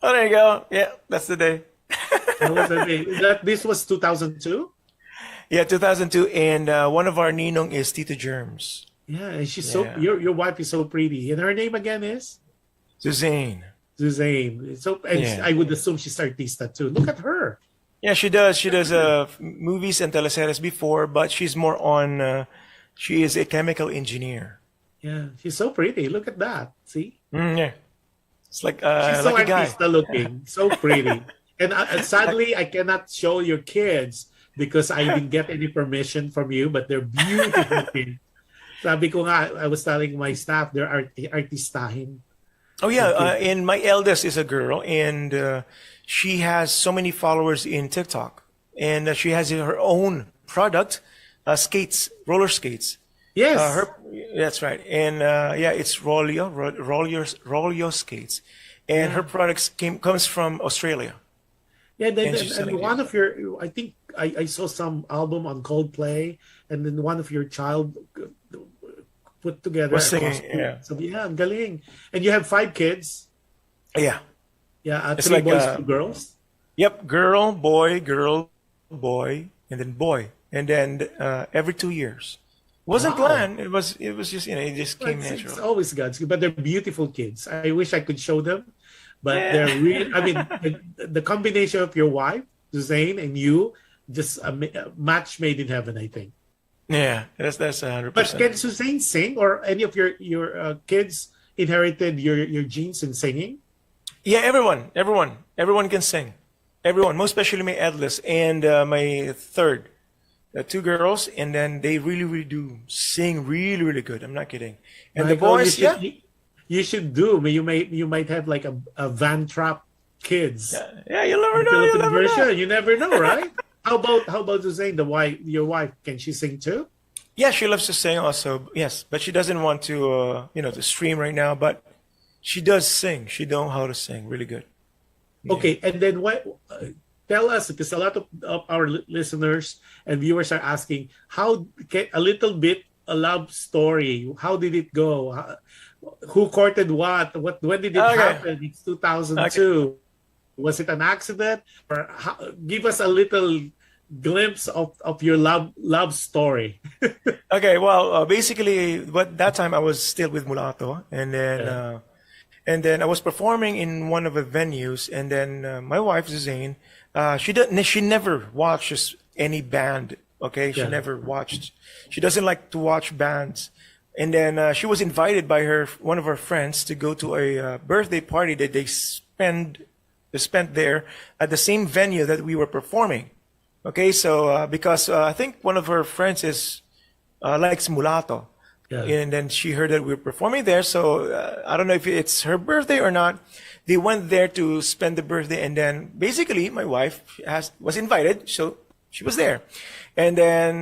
Oh, there you go. Yeah, that's the day. That was the day. This was 2002? Yeah, 2002, and one of our ninong is Tito Germs, Yeah, and she's so Yeah. your wife is so pretty. And her name again is Suzanne. Suzanne. So and Yeah. I would assume she's artista too. Look at her. Yeah, she does. She does movies and teleseries before, but she's more on. She is a chemical engineer. Yeah, she's so pretty. Look at that. See? Yeah, it's like She's so like a guy. artista looking. So pretty. And sadly, I cannot show your kids because I didn't get any permission from you, but they're beautiful kids. Sabi ko nga, I was telling my staff, they're artistahin. Oh yeah, and my eldest is a girl, and she has so many followers in TikTok, and she has her own product, roller skates. Yes. That's right, and yeah, it's Rolio skates, and her products comes from Australia. Yeah, And she's and selling one of your, I think I saw some album on Coldplay, and then one of your child put together. Was a singing, costume. yeah. So yeah, ang galing. And you have 5 kids. Yeah. Yeah, It's 3 like, boys, 2 girls. Yep, girl, boy, and then boy, and then every 2 years. Wasn't Wow. planned. It was just it just came It's natural. always God's good, but they're beautiful kids. I wish I could show them, but they're real. I mean, the combination of your wife, Suzanne, and you, just a match made in heaven, I think. Yeah, that's 100%. But can Suzanne sing, or any of your kids inherited your genes in singing? Yeah, everyone can sing. Everyone, most especially my eldest and my third, 2 girls, and then they really do sing really good. I'm not kidding. And the Michael, boys, yeah, you should do. You might have like a Van Trap kids. yeah, you'll never know. Philippine You'll never know. version. You never know, right? how about Suzanne, the wife, your wife? Can she sing too? Yeah, she loves to sing also. Yes, but she doesn't want to, to stream right now. But she does sing. She know how to sing really good. Okay, and then what? Tell us, because a lot of our listeners and viewers are asking, how a little bit a love story. How did it go? Who courted what? When did it happen? It's 2002. Okay. Was it an accident? Or give us a little glimpse of your love story. Okay, well, basically, that time I was still with Mulatto, and then I was performing in one of the venues, and then my wife Suzanne, she never watches any band. Okay, she never watched. She doesn't like to watch bands, and then she was invited by one of her friends to go to a birthday party that they spent there at the same venue that we were performing. Okay, so because I think one of her friends likes Mulatto, and then she heard that we were performing there. So I don't know if it's her birthday or not. They went there to spend the birthday, and then basically my wife was invited, so she was there, and then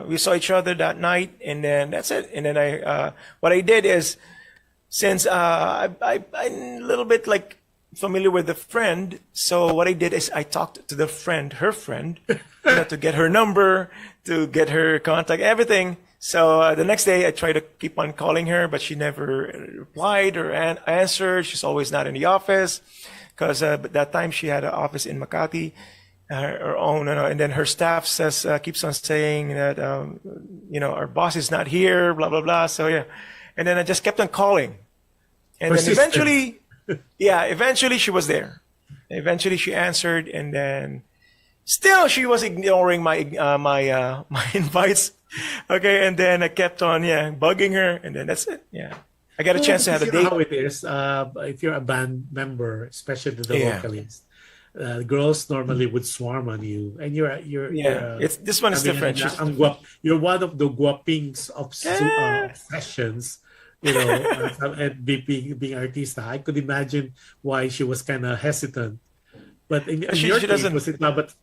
we saw each other that night, and then that's it. And then what I did is, since I'm a little bit like familiar with the friend, so what I did is I talked to her friend, to get her number, to get her contact, everything. So the next day I tried to keep on calling her, but she never replied or answered. She's always not in the office, because that time she had an office in Makati, her own, and then her staff keeps on saying that our boss is not here, blah blah blah. So yeah, and then I just kept on calling, and then eventually she was there. Eventually she answered, and then still she was ignoring my invites. Okay, and then I kept on bugging her, and then that's it. Yeah, I got a chance to have a date. How it is, if you're a band member, especially the vocalist, girls normally would swarm on you, and you're this one is different. You're one of the guapings of sessions. And being artista, I could imagine why she was kind of hesitant. But in your case,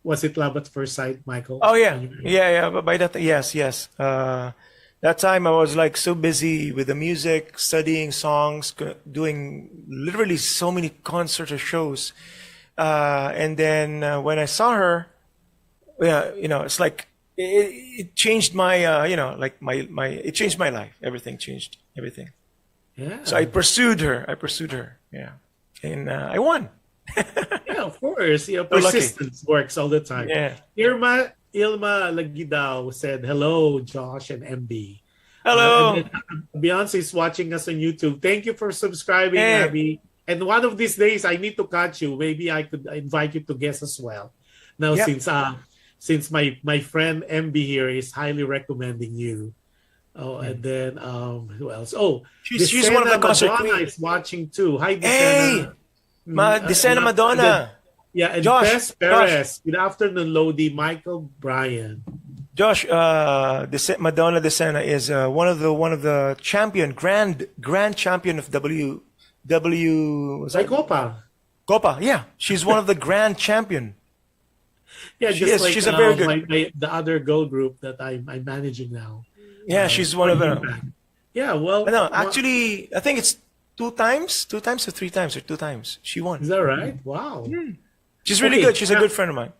was it love at first sight, Michael? Oh yeah. But by that, yes. That time I was like so busy with the music, studying songs, doing literally so many concerts or shows, and then when I saw her, it's like it changed my, it changed my life. Everything changed. Everything. Yeah. So I pursued her. Yeah. And I won. Yeah, of course. Persistence works all the time. Yeah. Ilma Lagidao said, "Hello, Josh and MB." Hello. Beyonce is watching us on YouTube. Thank you for subscribing, Abby. And one of these days, I need to catch you. Maybe I could invite you to guest as well. Now, since my friend MB here is highly recommending you. Oh, and then who else? Oh, she's one of the concert Madonna is watching too. Hi, Desena. Desena Madonna. And Josh, Tess Perez. Good afternoon, Lodi. Michael Bryan. Josh, Madonna Desena is one of the grand champion of Copa. Yeah, she's one of the grand champion. Yeah, she's a very good. The other girl group that I'm managing now. Yeah, she's one of them. Yeah, well, no, actually, I think it's two times or three times or two times she won. Is that right? Wow. She's really good. She's a good friend of mine.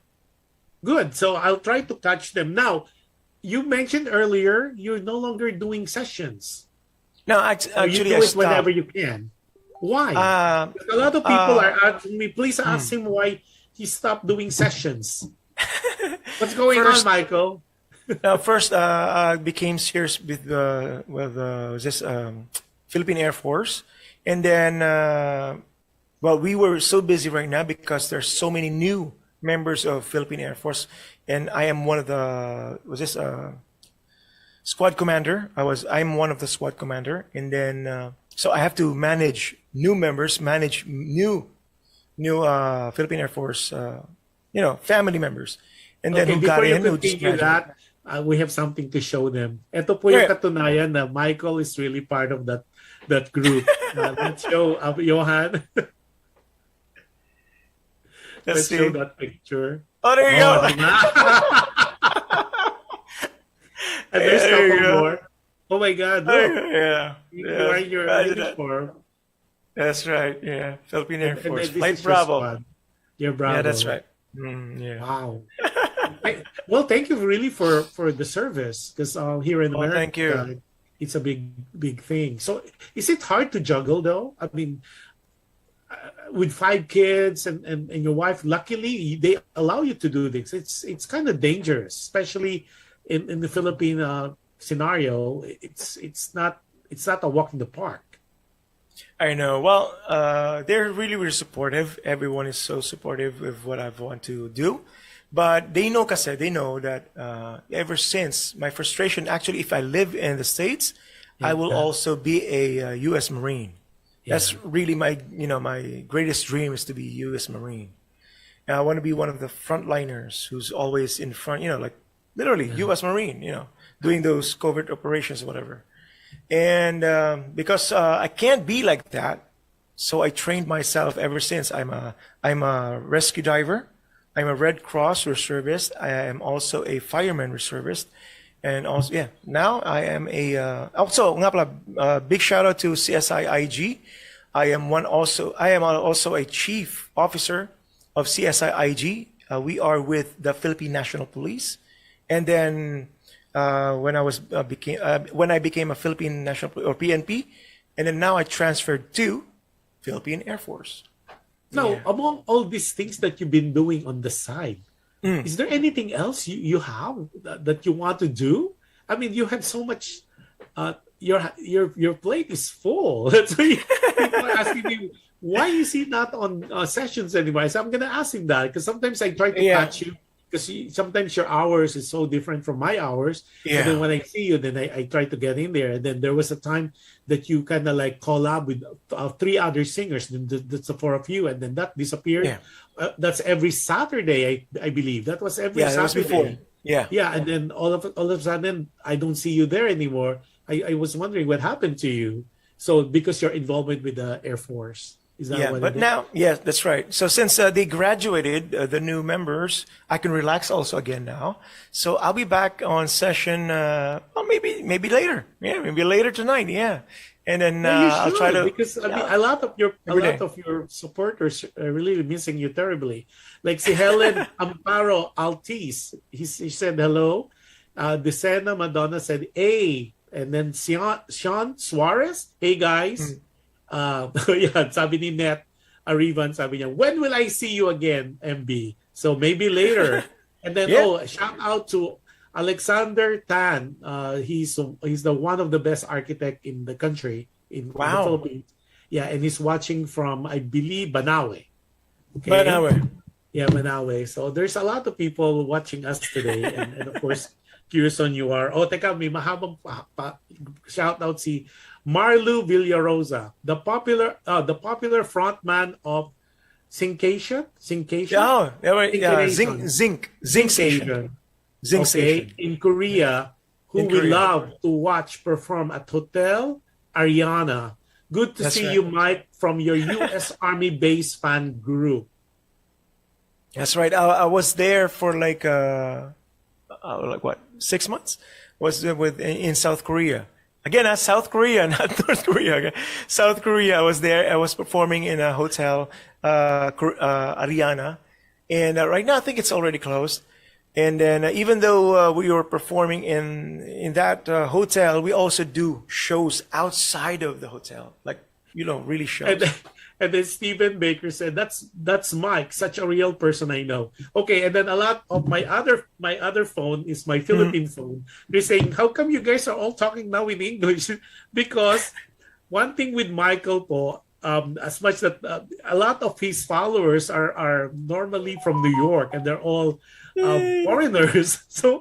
Good. So I'll try to catch them. Now, you mentioned earlier you're no longer doing sessions. No, actually, you do it whenever you can. Why? A lot of people are asking me. Please ask him why he stopped doing sessions. What's going on, Michael? Now, first, I became serious with this Philippine Air Force, and then we were so busy right now because there's so many new members of Philippine Air Force, and I am one of the squad commander. I'm one of the squad commander, and then so I have to manage new members, manage new Philippine Air Force, family members, and then who got in. Who just that. We have something to show them. Ito po yung katunayan na Michael is really part of that group. Let's show Johan. Let's show that picture. Oh, there you Oh, go. di ba? And there's There you couple go. more. Oh my God, Oh, look. yeah. You are Yeah. in your Imagine that. uniform. That's right. Yeah. Philippine Air And Force. then this Flight is just Bravo. one. You're Yeah, that's Bravo. right. Yeah. Wow. Well, thank you really for the service because here in Oh, thank you. America, it's a big thing. So, is it hard to juggle though? I mean, with five kids and your wife, luckily they allow you to do this. It's kind of dangerous, especially in the Philippine scenario. It's not a walk in the park. I know. Well, they're really, really supportive. Everyone is so supportive of what I want to do. But they know that ever since my frustration, actually, if I live in the States, I will Yeah. also be a U.S. Marine. That's Yeah. really my greatest dream is to be U.S. Marine. And I want to be one of the frontliners who's always in front, like literally U.S. Marine, doing those covert operations or whatever. And because I can't be like that, so I trained myself ever since. I'm a rescue diver. I'm a Red Cross reservist. I am also a fireman reservist, and also yeah. Now I am a also nga pala, big shout out to CSIIG. I am also a chief officer of CSIIG. We are with the Philippine National Police, and then when I became a Philippine National or PNP, and then now I transferred to Philippine Air Force. Now, Yeah. among all these things that you've been doing on the side, is there anything else you have that you want to do? I mean, you have so much. Your plate is full. That's why people are asking me why is he not on sessions anymore. So I'm gonna ask him that because sometimes I try to Yeah. catch you because sometimes your hours is so different from my hours. And then Yeah. when I see you, then I try to get in there. And then there was a time that you kind of like collab with three other singers. Then that's the four of you, and then that disappeared. Yeah. That's every Saturday, I believe. That was every Yeah, that was before. Saturday. Yeah. Yeah, and then all of a sudden, I don't see you there anymore. I was wondering what happened to you. So because your involvement with the Air Force, is that Yeah, what but it is? now, yeah, that's right. So since they graduated, the new members, I can relax also again now. So I'll be back on session. Well, maybe later. Yeah, maybe later tonight. Yeah, and then Yeah, you I'll should, try to. because I mean Yeah, a lot of your every day. supporters are really missing you terribly. Like si Helen Amparo Altis, he said hello. Decena Madonna said hey, and then Sean Suarez, hey guys. Yeah, sabi ni Net Arrivan, sabi niya, when will I see you again, MB? So maybe later. And then Yeah. shout out to Alexander Tan. He's the one of the best architect in the country in the Wow. Philippines. Yeah, and he's watching from I believe Banawe. Okay. But anyway, Yeah, Manawe. So there's a lot of people watching us today, and of course, curious on you are. Oh, teka, may mahabang shout out si Marlu Villarosa, the popular frontman of Syncation. yeah, yeah, zinc Syncation. station, Okay, zinc station. in Korea, who In we Korea. love to watch perform at Hotel Ariana. Good to That's see right. you, Mike, from your U.S. Army base fan group. That's right. I was there for like what 6 months? Was in South Korea. Again, South Korea, not North Korea. Okay? South Korea. I was there. I was performing in a hotel, Ariana, and right now I think it's already closed. And then even though we were performing in that hotel, we also do shows outside of the hotel, like really shows. And then Stephen Baker said, "That's Mike, such a real person I know." Okay, and then a lot of my other phone is my Philippine phone. They're saying, "How come you guys are all talking now in English?" Because one thing with Michael po, as much that a lot of his followers are normally from New York, and they're all foreigners. So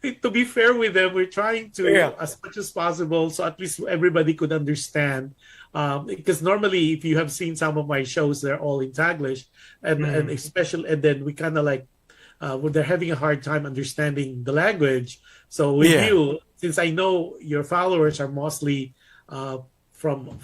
to be fair with them, we're trying to Yeah. as much as possible, so at least everybody could understand. Because normally, if you have seen some of my shows, they're all in Taglish, and especially, and then we kind of like when they're having a hard time understanding the language. So with Yeah. you, since I know your followers are mostly from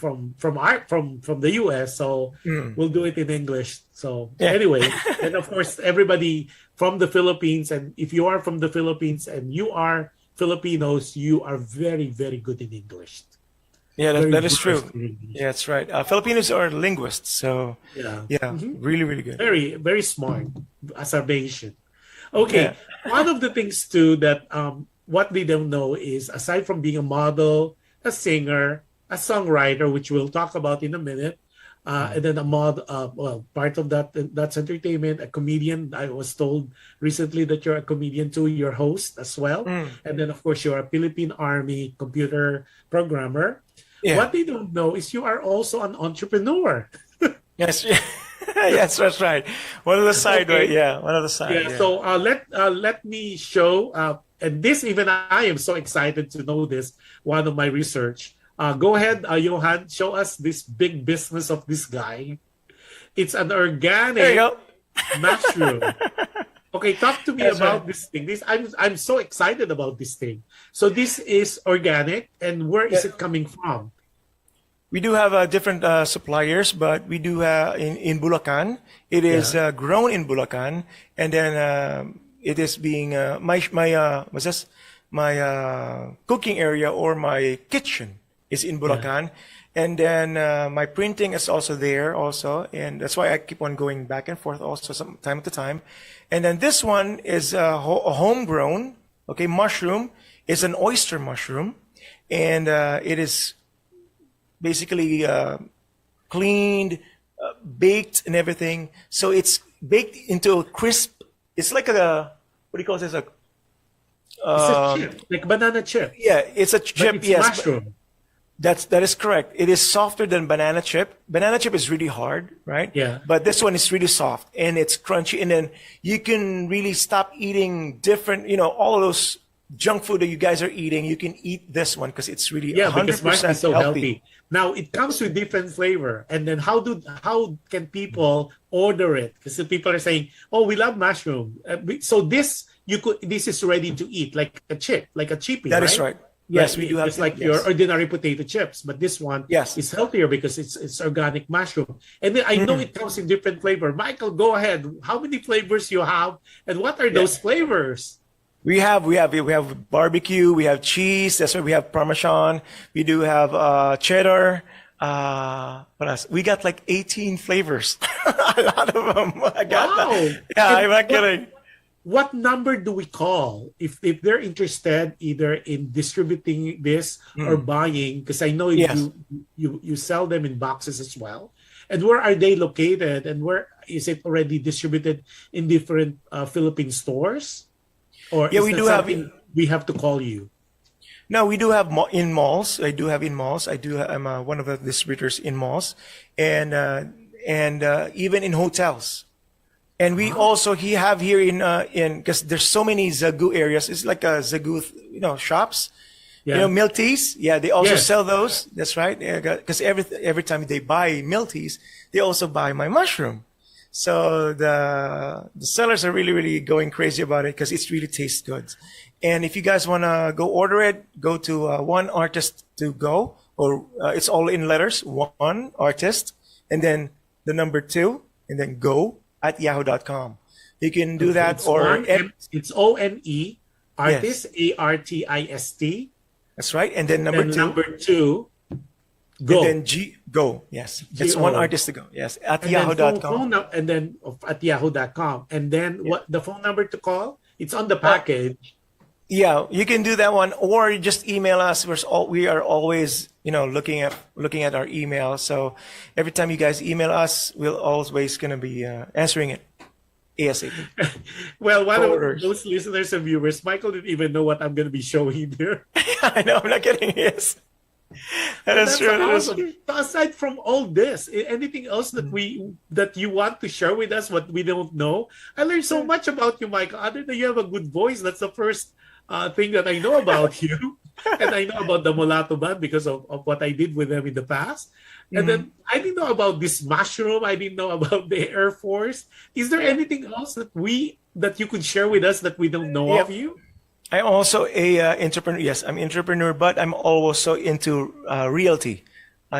the US, so we'll do it in English. So Yeah. anyway, and of course everybody from the Philippines, and if you are from the Philippines and you are Filipinos, you are very, very good in English. Yeah, Very that is true. versed in English. Yeah, that's right. Filipinos are linguists, so Yeah. yeah, really, really good. Very, very smart observation. Okay. Yeah. One of the things too that what they don't know is, aside from being a model, a singer, a songwriter, which we'll talk about in a minute, and then part of that's entertainment, a comedian. I was told recently that you're a comedian too, your host as well. And then of course you're a Philippine Army computer programmer. Yeah. What they don't know is you are also an entrepreneur. Yes, yes, that's right. One of the side, Okay. right? Yeah, one of the side. Yeah. So let me show, and this, even I am so excited to know this. One of my research. Go ahead, Johan. Show us this big business of this guy. It's an There you organic go. mushroom. Okay, talk to me That's about right. this thing. I'm so excited about this thing. So this is organic, and where is it coming from? We do have different suppliers, but we do in Bulacan. It is grown in Bulacan, and then it is being what's this? My cooking area or my kitchen is in Bulacan, and then my printing is also there also, and that's why I keep on going back and forth also some time to time. And then this one is a homegrown, okay, mushroom. It's an oyster mushroom, and it is basically cleaned, baked, and everything. So it's baked into a crisp. It's like a what do you call this? It's a chip, like banana chip. Yeah, it's a But chip. it's Yes, mushroom. that is correct. It is softer than banana chip. Banana chip is really hard, right? Yeah. But this one is really soft and it's crunchy, and then you can really stop eating different, all of those junk food that you guys are eating. You can eat this one because it's really Yeah, 100% because mushroom is so healthy. healthy. Now it comes with different flavor, and then how can people order it? Because the people are saying, "Oh, we love mushroom." So this is ready to eat, like a chip, like a chippy. That is right. Yes, we do have It's like yes. your ordinary potato chips, but this one Yes. is healthier because it's organic mushroom. And then I know it comes in different flavor. Michael, go ahead. How many flavors you have, and what are those flavors? We have barbecue, we have cheese, that's why we have Parmesan, we do have cheddar, what else? We got like 18 flavors. A lot of them. I got Wow. that. Yeah, I'm not kidding. What number do we call if they're interested either in distributing this or buying? Because I know Yes. you sell them in boxes as well. And where are they located? And where is it already distributed in different Philippine stores? Or Yeah, is we that do have- something we have to call you? No, we do have in malls. I do have in malls. I'm one of the distributors in malls, and even in hotels. And we also have here in because there's so many Zagu areas. It's like a Zagu, shops. Yeah. Milk teas. Yeah, they also Yes. sell those. That's right. Because every time they buy milk teas, they also buy my mushroom. So the sellers are really, really going crazy about it because it really tastes good. And if you guys want to go order it, go to One Artist to Go, or it's all in letters, One Artist, and then the number 2, and then go at yahoo.com. You can do that, It's or it's ONE artist, ARTIST. that's right. And then number Then 2, number 2, go. and then go. Yes, it's Go. One Artist to Go. Yes, at And then yahoo.com. and then at yahoo.com. And then what the phone number to call? It's on the package. Yeah, you can do that one, or you just email us. We are always, looking at our email. So every time you guys email us, we'll always gonna be answering it ASAP. Well, one of Orders. those listeners and viewers, Michael didn't even know what I'm going to be showing here. I know, I'm not kidding. Yes, that is That's true. That is awesome. true. So aside from all this, anything else that you want to share with us, what we don't know? I learned so much about you, Michael. Other than you have a good voice, that's the first thing that I know about you. And I know about the Mulato Band because of what I did with them in the past. And then I didn't know about this mushroom. I didn't know about the Air Force. Is there anything else that you could share with us that we don't know of you? I'm also a entrepreneur. Yes, I'm entrepreneur, but I'm also into realty.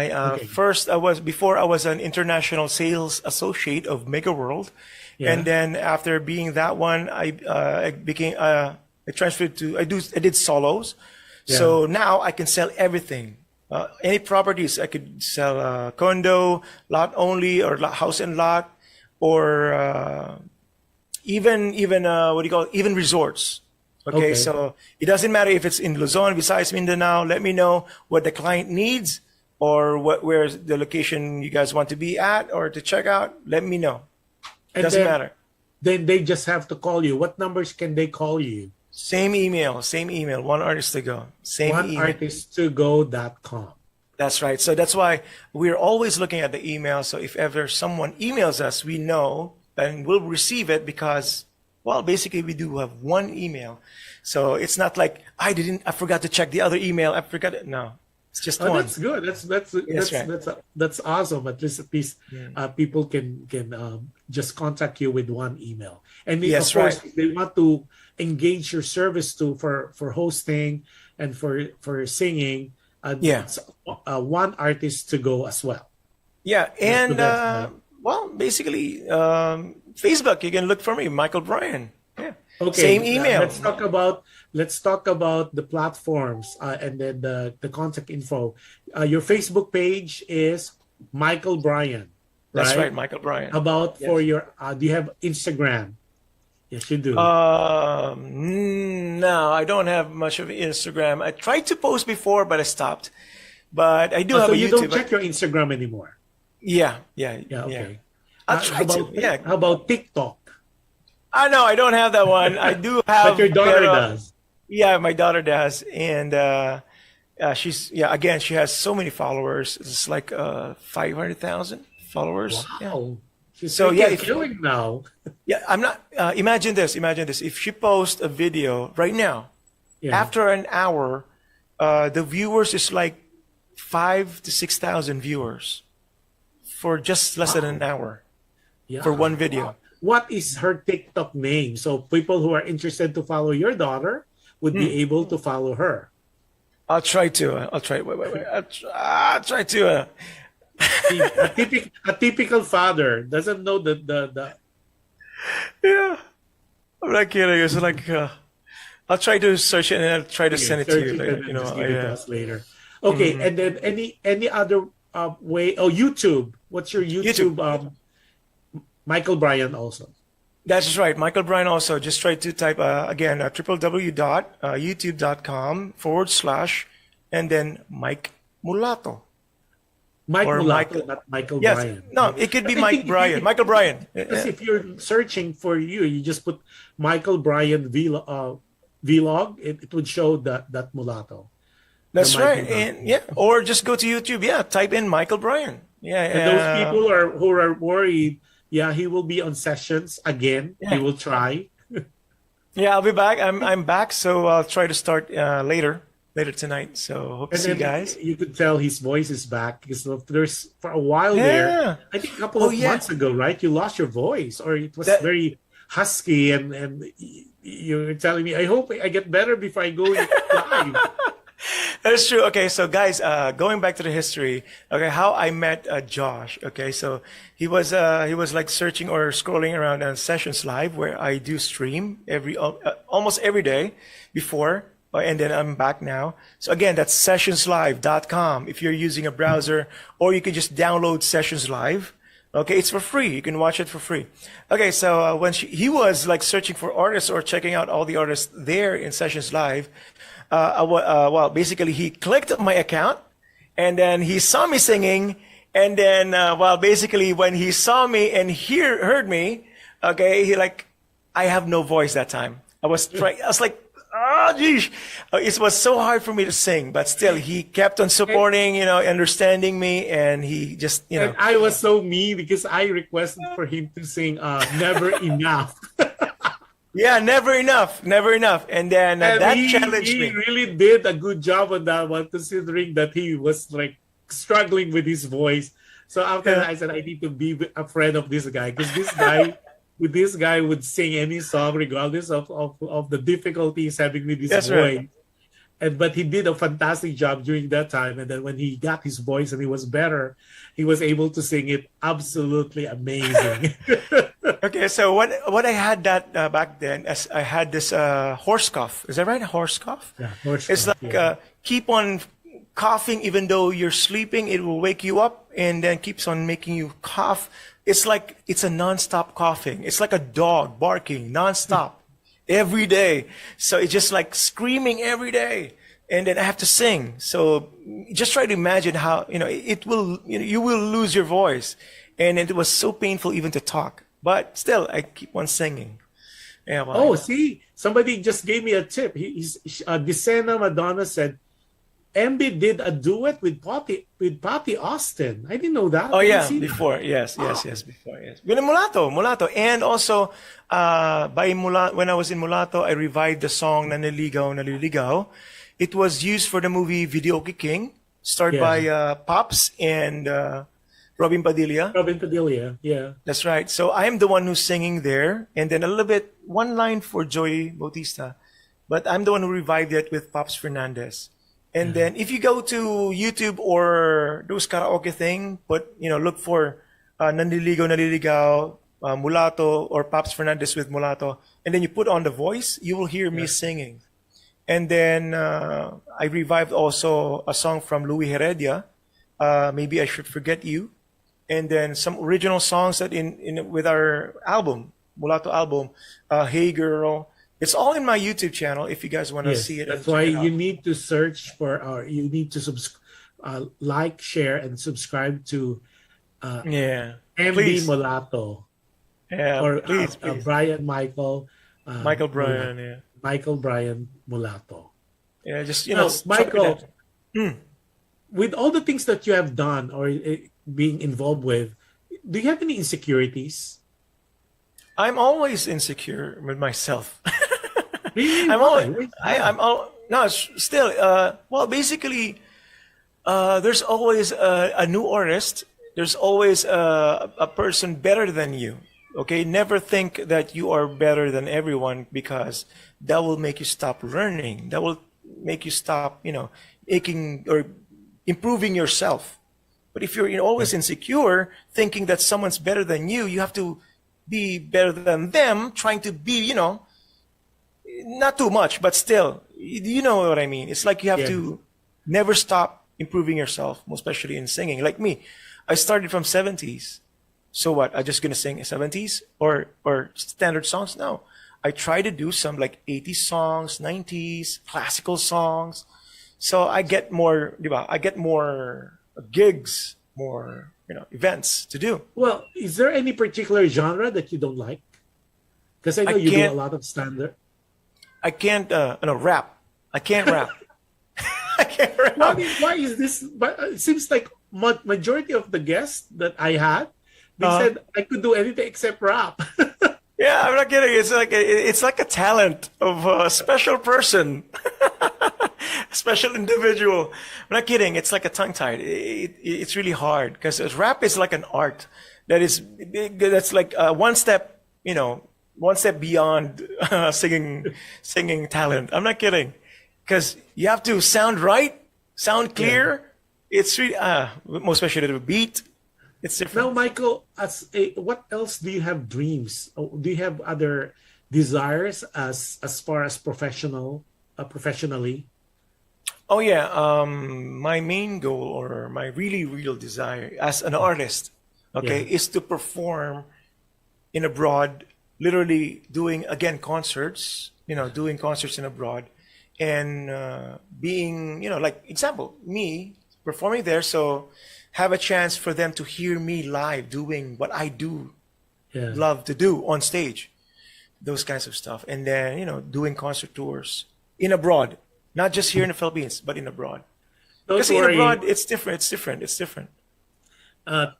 Okay. First I was before I was an international sales associate of Mega World, Yeah. and then after being that one, I became I transferred to I did solos. Yeah. So now I can sell everything. Any properties I could sell, condo, lot only, or house and lot, or even what do you call it? Even resorts. Okay, Okay. so it doesn't matter if it's in Luzon, Visayas, Mindanao. Let me know what the client needs or where's the location you guys want to be at or to check out. Let me know. And Doesn't then, matter. then they just have to call you. What numbers can they call you? Same email. One artist to go. Same email. OneArtistToGo.com. That's right. So that's why we're always looking at the email. So if ever someone emails us, we know and we'll receive it because, well, basically we do have one email. So it's not like I forgot to check the other email. I forgot it. No, it's just Oh, one. that's good. That's right. that's awesome. At least people can just contact you with one email. And Yes, of course, right. if they want to engage your service too for hosting and for singing. Yeah. It's, one artist to go as well. Yeah. And, best, well, basically, Facebook, you can look for me, Michael Bryan. Yeah. Okay. Same email. Let's talk about the platforms and then the contact info. Your Facebook page is Michael Bryan. That's right, Michael Bryan. How about Yes. for your? Do you have Instagram? Yes, you do. No, I don't have much of Instagram. I tried to post before, but I stopped. But I do have so a you YouTube. don't check your Instagram anymore. Yeah. Yeah. Okay. I'll How try to. about Yeah. how about TikTok? No, I don't have that one. I do have. But your daughter pero- does. Yeah, my daughter does, and again, she has so many followers. It's like 500,000 followers. Yeah. Wow. She's So, making yeah, a if- killing now. Yeah, I'm not. Imagine this. Imagine this. If she posts a video right now, Yeah. after an hour, the viewers is like 5,000 to 6,000 viewers for just less than an hour Yeah. for one video. What is her TikTok name? So people who are interested to follow your daughter would Hmm. be able to follow her. I'll try to. I'll try. Wait. I'll try to. See, a typical father doesn't know the Yeah, I'm not kidding. It's like I'll try to search it and I'll try to send it to search you. it and then just give it to Yeah. us later. Okay, and then any other way? Oh, YouTube. What's your YouTube? Michael Bryan also. That's right. Michael Bryan also. Just try to type again www.youtube.com/ and then Mike Mulato. Mike Or Mulato, Michael- not Michael Yes. Bryan. No, it could be But I Mike think if Bryan. you- Michael Bryan. Because if you're searching for you just put Michael Bryan vlog, it would show that mulatto. That's The Michael right. Bryan. And yeah, or just go to YouTube. Yeah, type in Michael Bryan. Yeah. And those people who are worried, yeah, he will be on sessions again. He Yeah. will try. Yeah, I'll be back. I'm back, so I'll try to start later tonight. So hope to And see you then guys. you could tell his voice is back because there's for a while Yeah. there. I think a couple Oh, of yeah. months ago, right? You lost your voice, or it was That- very husky, and you're telling me, I hope I get better before I go live. That's true. Okay, so guys, going back to the history, okay, how I met Josh. Okay, so he was like searching or scrolling around on Sessions Live, where I do stream almost every day before, and then I'm back now. So again, that's sessionslive.com if you're using a browser, or you can just download Sessions Live. Okay, it's for free. You can watch it for free. Okay, so when he was like searching for artists or checking out all the artists there in Sessions Live, well, basically he clicked my account, and then he saw me singing, and then well, basically when he saw me and heard me, okay, I have no voice that time. I was like, oh, geez. It was so hard for me to sing, but still, he kept on supporting, understanding me, and he just, And I was so mean because I requested for him to sing "Never Enough." yeah, never enough. And then And that he challenged me. really did a good job on that one, considering that he was like struggling with his voice. So after that, I said I need to be a friend of this guy because this guy would sing any song regardless of the difficulties having with his That's voice. right. but he did a fantastic job during that time. And then when he got his voice and he was better, he was able to sing it absolutely amazing. Okay, so what I had that back then, as I had this horse cough. Is that right? Horse cough? Yeah, horse It's cough, like yeah. keep on coughing even though you're sleeping. It will wake you up and then keeps on making you cough. It's like it's a non-stop coughing. It's like a dog barking non-stop every day. So it's just like screaming every day. And then I have to sing. So just try to imagine how, it will, you will lose your voice. And it was so painful even to talk. But still, I keep on singing. Yeah, well, Oh, see, somebody just gave me a tip. Desena Madonna said, MB did a duet with Patty Austin. I didn't know that. Oh I didn't yeah, see that. before yes, before yes. With Mulato, and also when I was in Mulato, I revived the song Naniligaw, Naliligaw. It was used for the movie Videoke King, starred Yeah. by Pops and Robin Padilla. Robin Padilla, yeah. That's right. So I am the one who's singing there, and then a little bit one line for Joey Bautista, but I'm the one who revived it with Pops Fernandez. And then if you go to YouTube or those karaoke thing, look for Nanliligaw, Naliligaw, Mulato, or Pops Fernandez with Mulato, and then you put on the voice, you will hear me singing. And then I revived also a song from Louis Heredia, Maybe I Should Forget You, and then some original songs that in with our album, Mulato album, Hey Girl. It's all in my YouTube channel if you guys want to Yes, see it. that's and why check it out. you need to search for, you need to like, share, and subscribe to Yeah. MB Please. Mulato Yeah, or please. Brian Michael. Michael Bryan, yeah. Michael Bryan Mulato. Yeah, just, Now, Michael, Hmm. with all the things that you have done or being involved with, do you have any insecurities? I'm always insecure with myself. Really? I'm Why? always, Why is I'm that? all, no, still, well, basically, there's always a new artist. There's always a person better than you. Okay, never think that you are better than everyone because that will make you stop learning. That will make you stop, making or improving yourself. But if you're always insecure, thinking that someone's better than you have to be better than them, trying to be, not too much, but still, you know what I mean. It's like you have Yeah. to never stop improving yourself, most especially in singing. Like me, I started from 70s. So what? I just gonna sing 70s or standard songs? No, I try to do some like 80s songs, 90s, classical songs. So I get more, diba? I get more gigs, more events to do. Well, is there any particular genre that you don't like? Because I know I you do a can't- lot of standard. I can't rap. I can't rap. I can't rap. Why is this? But it seems like majority of the guests that I had, they said I could do anything except rap. Yeah, I'm not kidding. It's like a talent of a special person, a special individual. I'm not kidding. It's like a tongue tied. It's really hard because rap is like an art that's like one step beyond singing talent. I'm not kidding because you have to sound right, sound clear. It's really most especially the beat. It's Now, different. Michael, what else do you have dreams? Do you have other desires as far as professionally? Oh yeah, my main goal or my really real desire as an artist, okay, Yeah. is to perform in abroad, literally doing again concerts, doing concerts in abroad, and being, like example, me performing there, so have a chance for them to hear me live doing what I do Yeah. love to do on stage, those kinds of stuff, and then doing concert tours in abroad, not just here in the Philippines, but in abroad. Don't Because in worry. abroad, it's different. It's different. It's different.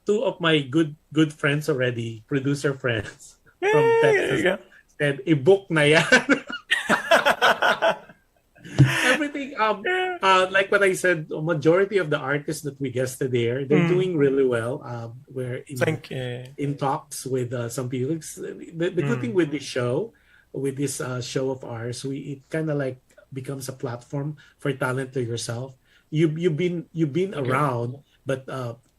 Two of my good friends already, producer friends from Yeah, Texas, yeah. said, i-book na yan. Everything, like what I said, a majority of the artists that we guested there, they're doing really well. We're Thank in talks with some people. The good thing with this show, with this show of ours, it kind of like becomes a platform for talent to yourself. You've been around, but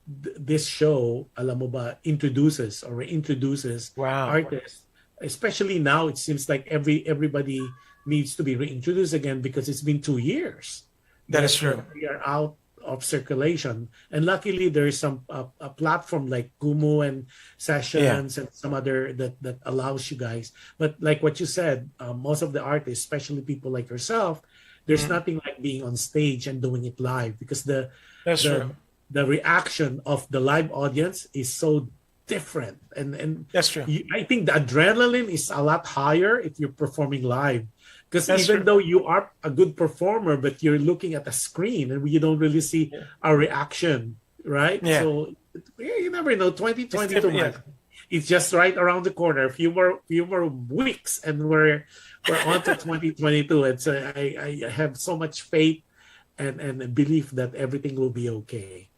this show, alam mo ba, introduces or reintroduces Wow, artists. Especially now, it seems like everybody needs to be reintroduced again because it's been 2 years that is true. that we are out of circulation. And luckily, there is some a platform like Kumu and Yeah. Sessions and some other that allows you guys. But like what you said, most of the artists, especially people like yourself, there's Mhm. nothing like being on stage and doing it live because That's the true. the reaction of the live audience is so different That's true. I think the adrenaline is a lot higher if you're performing live because That's even true. though you are a good performer but you're looking at a screen and you don't really see Yeah. a reaction, right? Yeah. So yeah, you never know. It's 2022 different. Yeah. man, it's just right around the corner. A few more weeks and we're on to 2022. It's I have so much faith and belief that everything will be okay.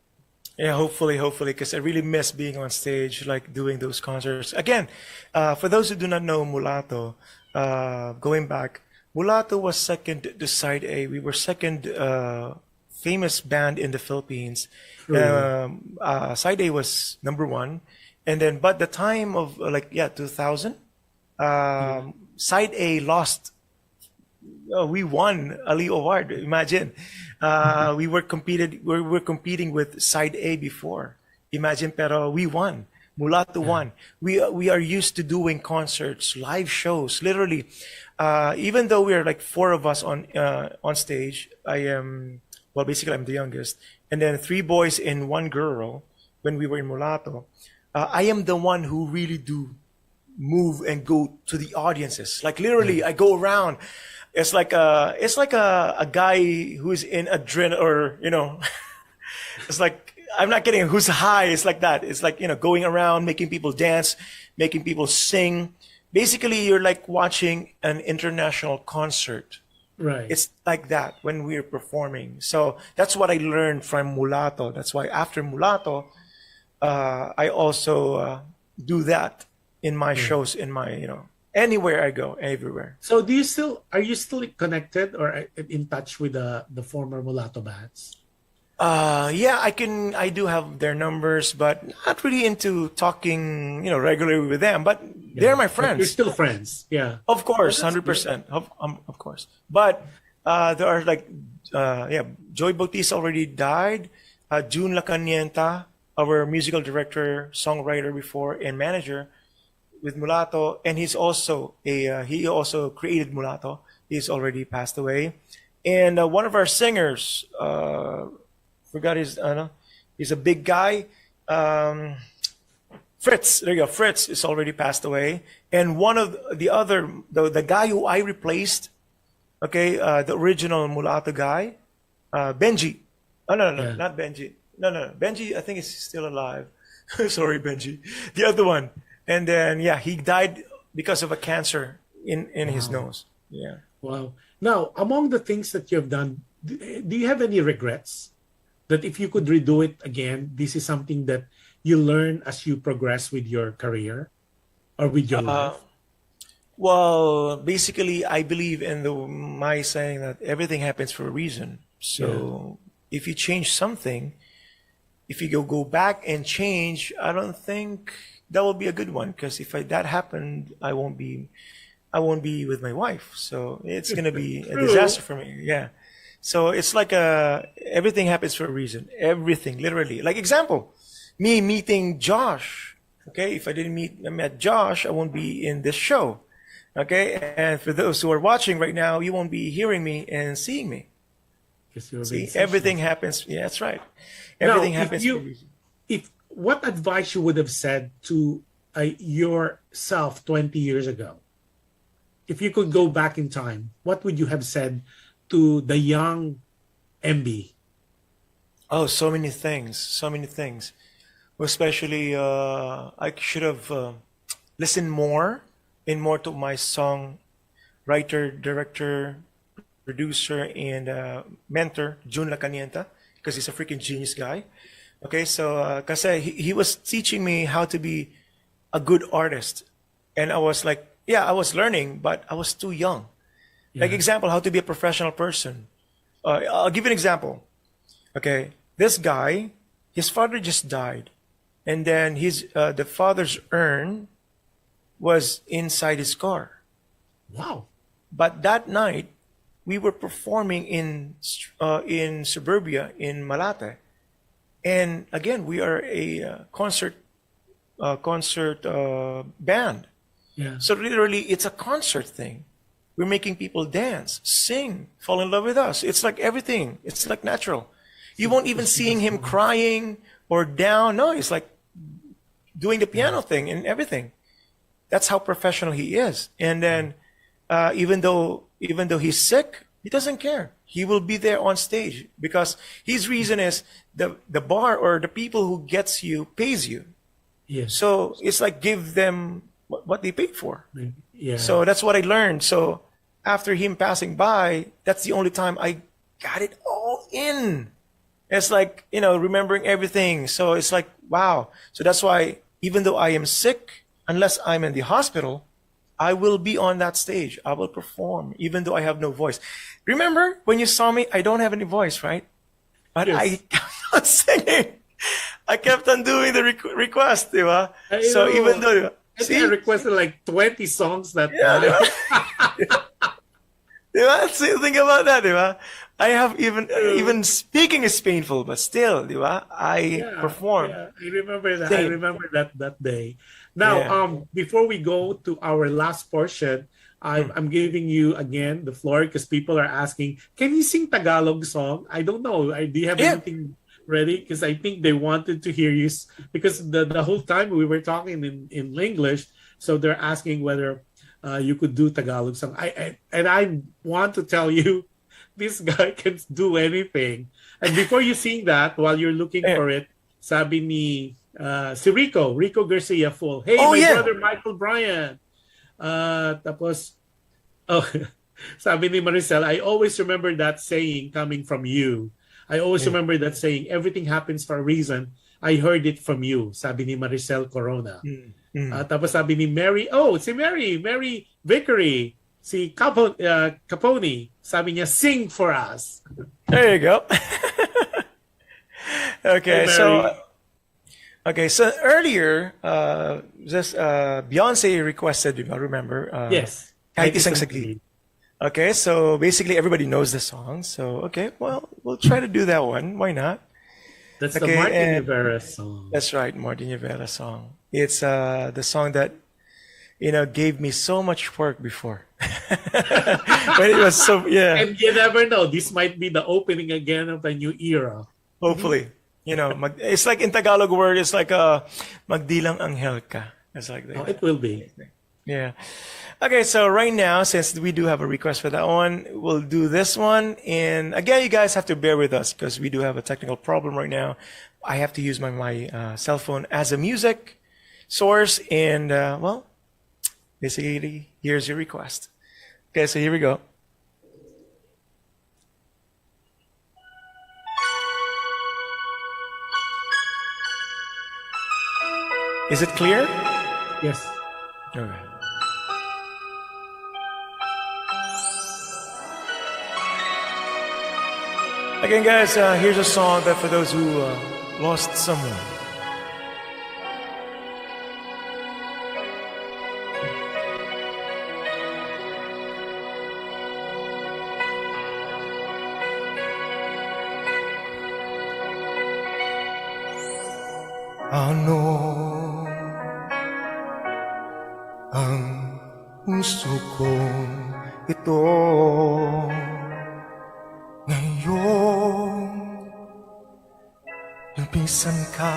Yeah, hopefully, because I really miss being on stage, like doing those concerts. Again, for those who do not know Mulato, going back, Mulato was second to Side A. We were second famous band in the Philippines. True. Side A was number one, and then but the time of 2000, Yeah. Side A lost. We won a Leo Award. Imagine, we were competing with Side A before. Imagine, pero we won. Mulato Yeah. won. We are used to doing concerts, live shows, literally. Even though we are like four of us on stage, basically I'm the youngest, and then three boys and one girl when we were in Mulato. I am the one who really do move and go to the audiences. Like literally, I go around. It's like a guy who's in adrenaline, or it's like I'm not kidding. Who's high? It's like that. It's like going around, making people dance, making people sing. Basically, you're like watching an international concert. Right. It's like that when we're performing. So that's what I learned from Mulato. That's why after Mulato, I also do that in my Yeah. shows, in my anywhere I go, everywhere. So are you still connected or in touch with the former Mulatto bands? Yeah, I do have their numbers, but not really into talking, regularly with them. But they're Yeah. my But you're friends, still friends. Yeah. of Well, course, that's good. 100%, of course. But there are yeah, Joy Bautista already died. June Lacanienta, our musical director, songwriter before, and manager with Mulato, and he also created Mulato. He's already passed away. And one of our singers, forgot his, he's a big guy. Fritz, there you go. Fritz is already passed away. And one of the guy who I replaced, okay, the original Mulato guy, Benji. Oh, no, Yeah. not Benji. No. Benji, I think is still alive. Sorry, Benji. The other one. And then, yeah, he died because of a cancer in his Wow. nose. Yeah. Wow. Now, among the things that you've done, do you have any regrets that if you could redo it again, this is something that you learn as you progress with your career or with your Uh, life? well, basically, I believe in my saying that everything happens for a reason. Yeah. So if you change something, if you go back and change, I don't think that will be a good one. Because if that happened, I won't be with my wife. So it's gonna be a True. disaster for me. Yeah. So it's like everything happens for a reason. Everything, literally. Like example, me meeting Josh. Okay, if I didn't met Josh, I won't be in this show. Okay, and for those who are watching right now, you won't be hearing me and seeing me. Because you're being See, everything sessions. happens. Yeah, that's right. Now, Everything happens for a reason. if what advice you would have said to yourself 20 years ago? If you could go back in time, what would you have said to the young MB? Oh, so many things. So many things. Especially, I should have listened more and more to my song writer, director, producer, and mentor, Jun Lacanienta, because he's a freaking genius guy. Okay, so kasi he was teaching me how to be a good artist. And I was like, yeah, I was learning, but I was too young. Like example, how to be a professional person. I'll give you an example. Okay, this guy, his father just died, and then the father's urn was inside his car. Wow. But that night, we were performing in suburbia in Malate, and again, we are a concert band. Yeah. So literally, it's a concert thing. We're making people dance, sing, fall in love with us. It's like everything. It's like natural. You won't even seeing him crying or down. No, it's like doing the piano thing and everything. That's how professional he is. And then, even though he's sick, he doesn't care. He will be there on stage because his reason is the bar or the people who gets you pays you. Yes. So it's like give them what they paid for. Yeah. So that's what I learned. So after him passing by, that's the only time I got it all in. It's like, remembering everything. So it's like, wow. So that's why even though I am sick, unless I'm in the hospital, I will be on that stage. I will perform, even though I have no voice. Remember when you saw me, I don't have any voice, right? But Yes. I kept on singing. I kept on doing the request, di ba? I So know. even though, I think I requested like 20 songs that yeah, time. di ba? See, think about that, di ba? I have even speaking is painful, but still, di ba? I perform. Yeah, I remember that. I Same. remember that day. Now, Yeah. before we go to our last portion, I'm giving you again the floor because people are asking, can you sing Tagalog song? I don't know. Do you have Yeah. anything ready? Because I think they wanted to hear you because the whole time we were talking in English, so they're asking whether you could do Tagalog song. I want to tell you, this guy can do anything. And before you sing that, while you're looking for it, sabi ni si Rico Garcia full. Hey, Oh, my yeah. brother Michael Bryan. Tapos, oh, sabi ni Maricel, I always remember that saying coming from you. I always remember that saying, everything happens for a reason. I heard it from you, sabi ni Maricel Corona. Tapos sabi ni Mary, si Mary Vickery, si Capone, sabi niya, sing for us. There you go. Okay, Hey, so earlier, Beyonce requested, if I remember, Yes. Kahit Isang Saglit. Okay, so basically everybody knows the song. So okay, well, we'll try to do that one. Why not? That's Okay, the Martin and- Rivera song. That's right, Martin Rivera song. It's the song that gave me so much work before. But it was so And you never know, this might be the opening again of a new era. hopefully. It's like in Tagalog word, it's like magdilang anghel ka. It's like that. It will be. Yeah. Okay, so right now, since we do have a request for that one, we'll do this one. And again, you guys have to bear with us because we do have a technical problem right now. I have to use my cell phone as a music source. And, well, basically, here's your request. Okay, so here we go. Is it clear? Yes. Okay. Again, guys, here's a song that for those who lost someone. Ano ang puso kong ito ngayon? Lumisan ka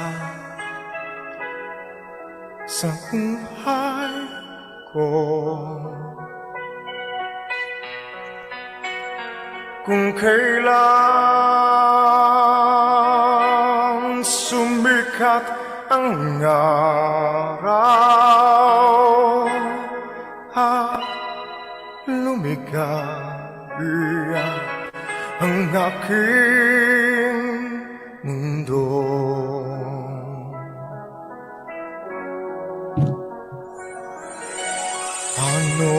sa buhay ko. Kung kailan sumikat ang araw at lumigaya ang aking mundo. Ano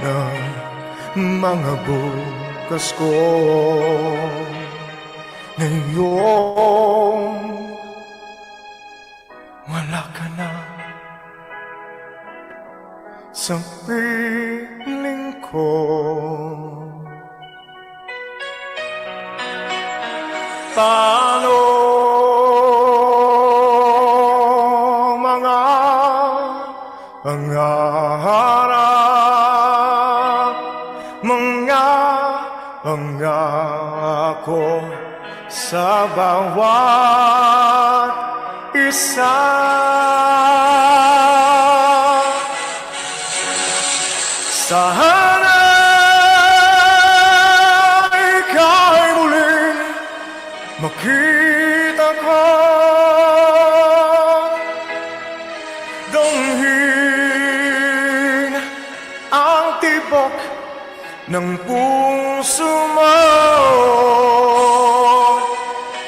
ng mga bukas ko. Ngayon, wala ka na sa piling ko. Paano mga pangarap, mga pangako sa bawat isa? Sana'y ika'y muling makita ko, damhin ang tibok ng puso mo.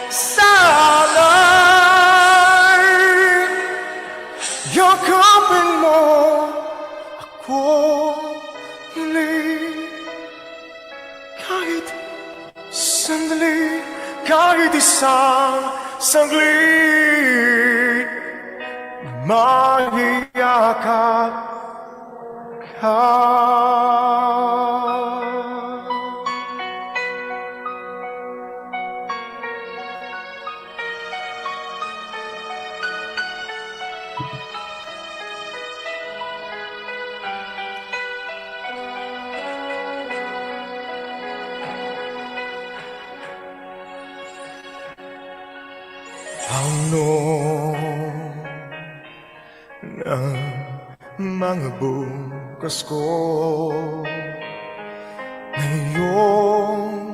Sana'y yakapin mo ako muli, kahit sandali, kahit isang saglit, mahiyakap ka. Ano na mga bukas ko ngayon,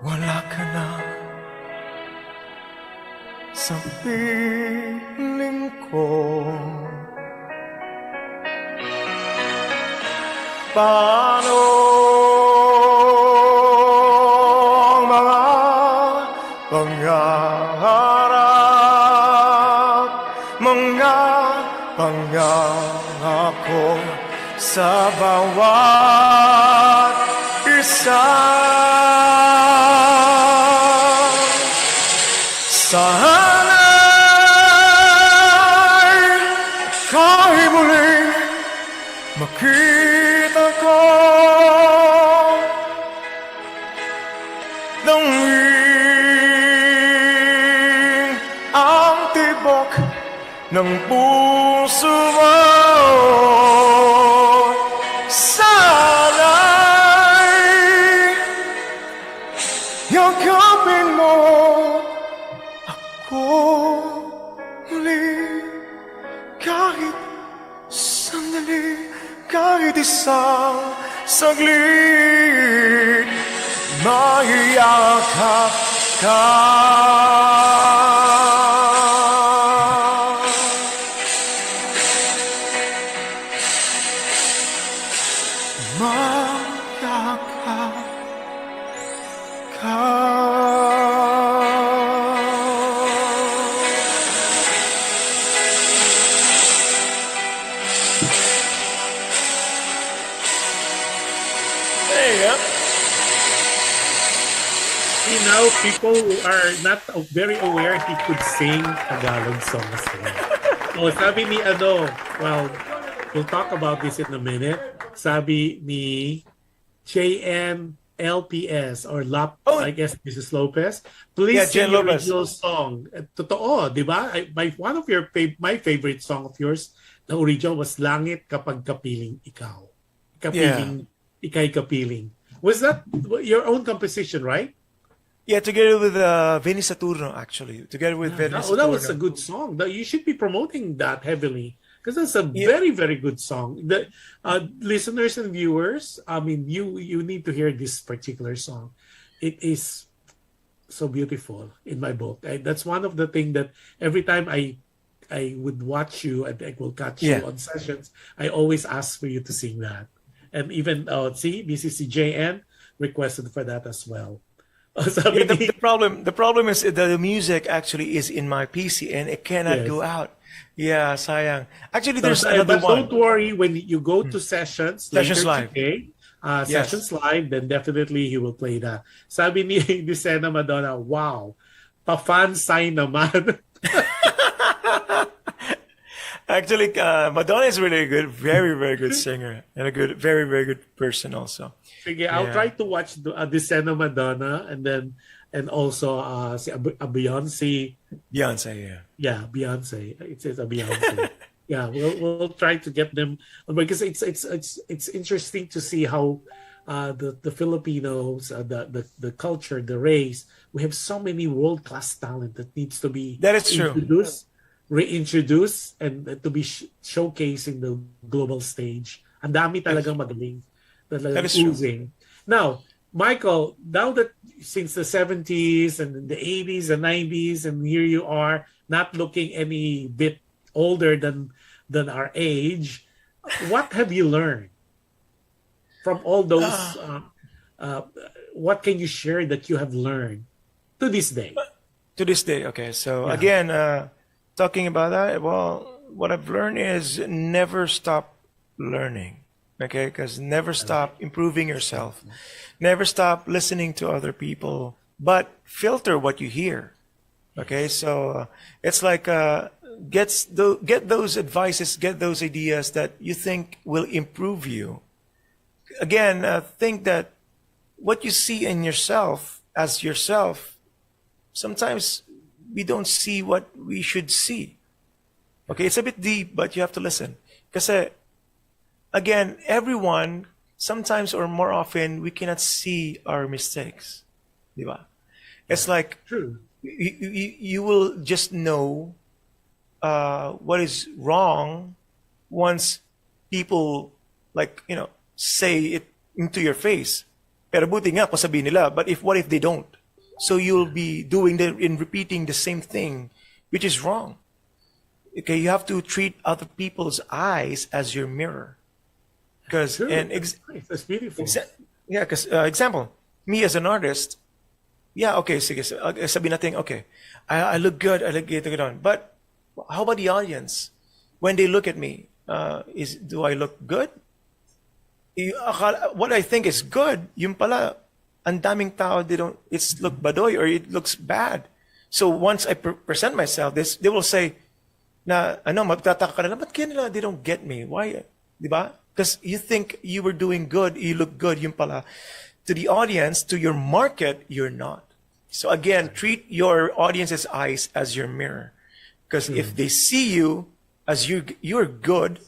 wala ka na sa piling ko. Paano ang mga pangarap, mga pangako sa bawat isa? Sana'y ika'y muling makita ko, damhin ang tibok ng puso mo. Sana'y yakapin mo ako muli, kahit sandali, kahit isang saglit, mahiyakap ka. Mahiyakap ka. There you go. See, now people who are not very aware he could sing Tagalog songs. So sabi ni well, we'll talk about this in a minute. Sabi ni JM LPS or I guess Mrs. Lopez, please Yeah, sing Jen your Lopez. original song. Totoo, di ba? One of my favorite song of yours, the original was Langit Kapag Kapiling Ikaw. Ika'y kapiling. Was that your own composition, right? Yeah, together with Vinny Saturno, actually. Together with Vinny Saturno. That was a good song. You should be promoting that heavily because that's a very, very good song. The listeners and viewers, I mean, you need to hear this particular song. It is so beautiful in my book. That's one of the things that every time I would watch you and I will catch you on sessions, I always ask for you to sing that. And even BCCJN requested for that as well. The problem is that the music actually is in my PC and it cannot go out. Yeah, sayang. Actually, So, there's another but don't one. worry when you go to sessions Sessions later live. today. Yes. Sessions live, then definitely he will play that. Sabi ni Sena Madonna, wow, pa-fan sign naman. Actually, Madonna is really a good, very, very good singer and a good, very, very good person also. Sige, I'll Yeah. try to watch the Sena Madonna and also si Beyonce. Beyonce, yeah. Yeah, Beyonce. It's a Beyonce. Yeah, we'll try to get them because it's interesting to see how the Filipinos, the culture, the race, we have so many world class talent that needs to be That is true. introduced, reintroduced, and to be showcased in the global stage. Ang dami talagang magaling, That talagang is true. oozing. Now, Michael, now that since the 70s and the 80s and 90s, and here you are, not looking any bit older than our age, what have you learned from all those? What can you share that you have learned to this day? To this day, okay. So Yeah. again, talking about that, well, what I've learned is never stop learning. Okay, because never stop improving yourself. Never stop listening to other people, but filter what you hear. Okay, so it's like get those advices, get those ideas that you think will improve you. Again, think that what you see in yourself as yourself, sometimes we don't see what we should see. Okay, it's a bit deep, but you have to listen. Kasi, again, everyone, sometimes or more often, we cannot see our mistakes. Di ba? It's like, True. you will just know what is wrong once people like say it into your face. Pero buti nga kung sabihin nila, but what if they don't? So you'll be doing and repeating the same thing, which is wrong. Okay, you have to treat other people's eyes as your mirror. Because True. and That's beautiful. yeah, because example, me as an artist, yeah, okay, sige, sabihin natin, okay, I look good, I look good, but how about the audience? When they look at me, do I look good? What I think is good, yung pala, ang daming tao, it's look badoy or it looks bad. So once I present myself, they will say, magtataka ka na, ba't kaya nila, they don't get me? Why? Di ba? Because you think you were doing good, you look good, yung pala. To the audience, to your market, you're not. So again, treat your audience's eyes as your mirror. Because if they see you as you're good,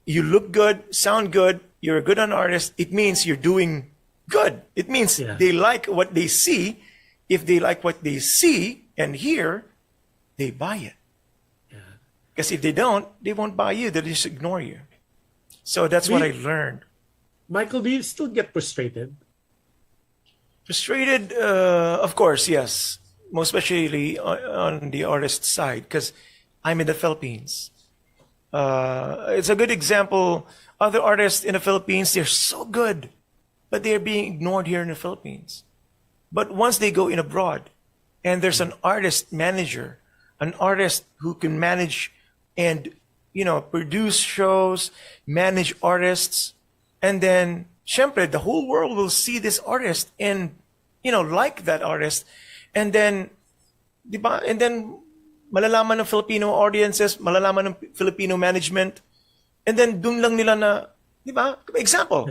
you look good, sound good, you're a good an artist, it means you're doing good. It means they like what they see. If they like what they see and hear, they buy it. Because if they don't, they won't buy you. They'll just ignore you. So that's what I learned. Michael, do you still get frustrated? Frustrated, of course, yes. Most especially on the artist side, because I'm in the Philippines. It's a good example. Other artists in the Philippines, they're so good, but they're being ignored here in the Philippines. But once they go in abroad, and there's an artist manager, an artist who can manage and produce shows, manage artists, and then syempre, the whole world will see this artist and like that artist, and then diba, and then malalaman ng Filipino audiences, malalaman ng Filipino management, and then dun lang nila na, diba? Example,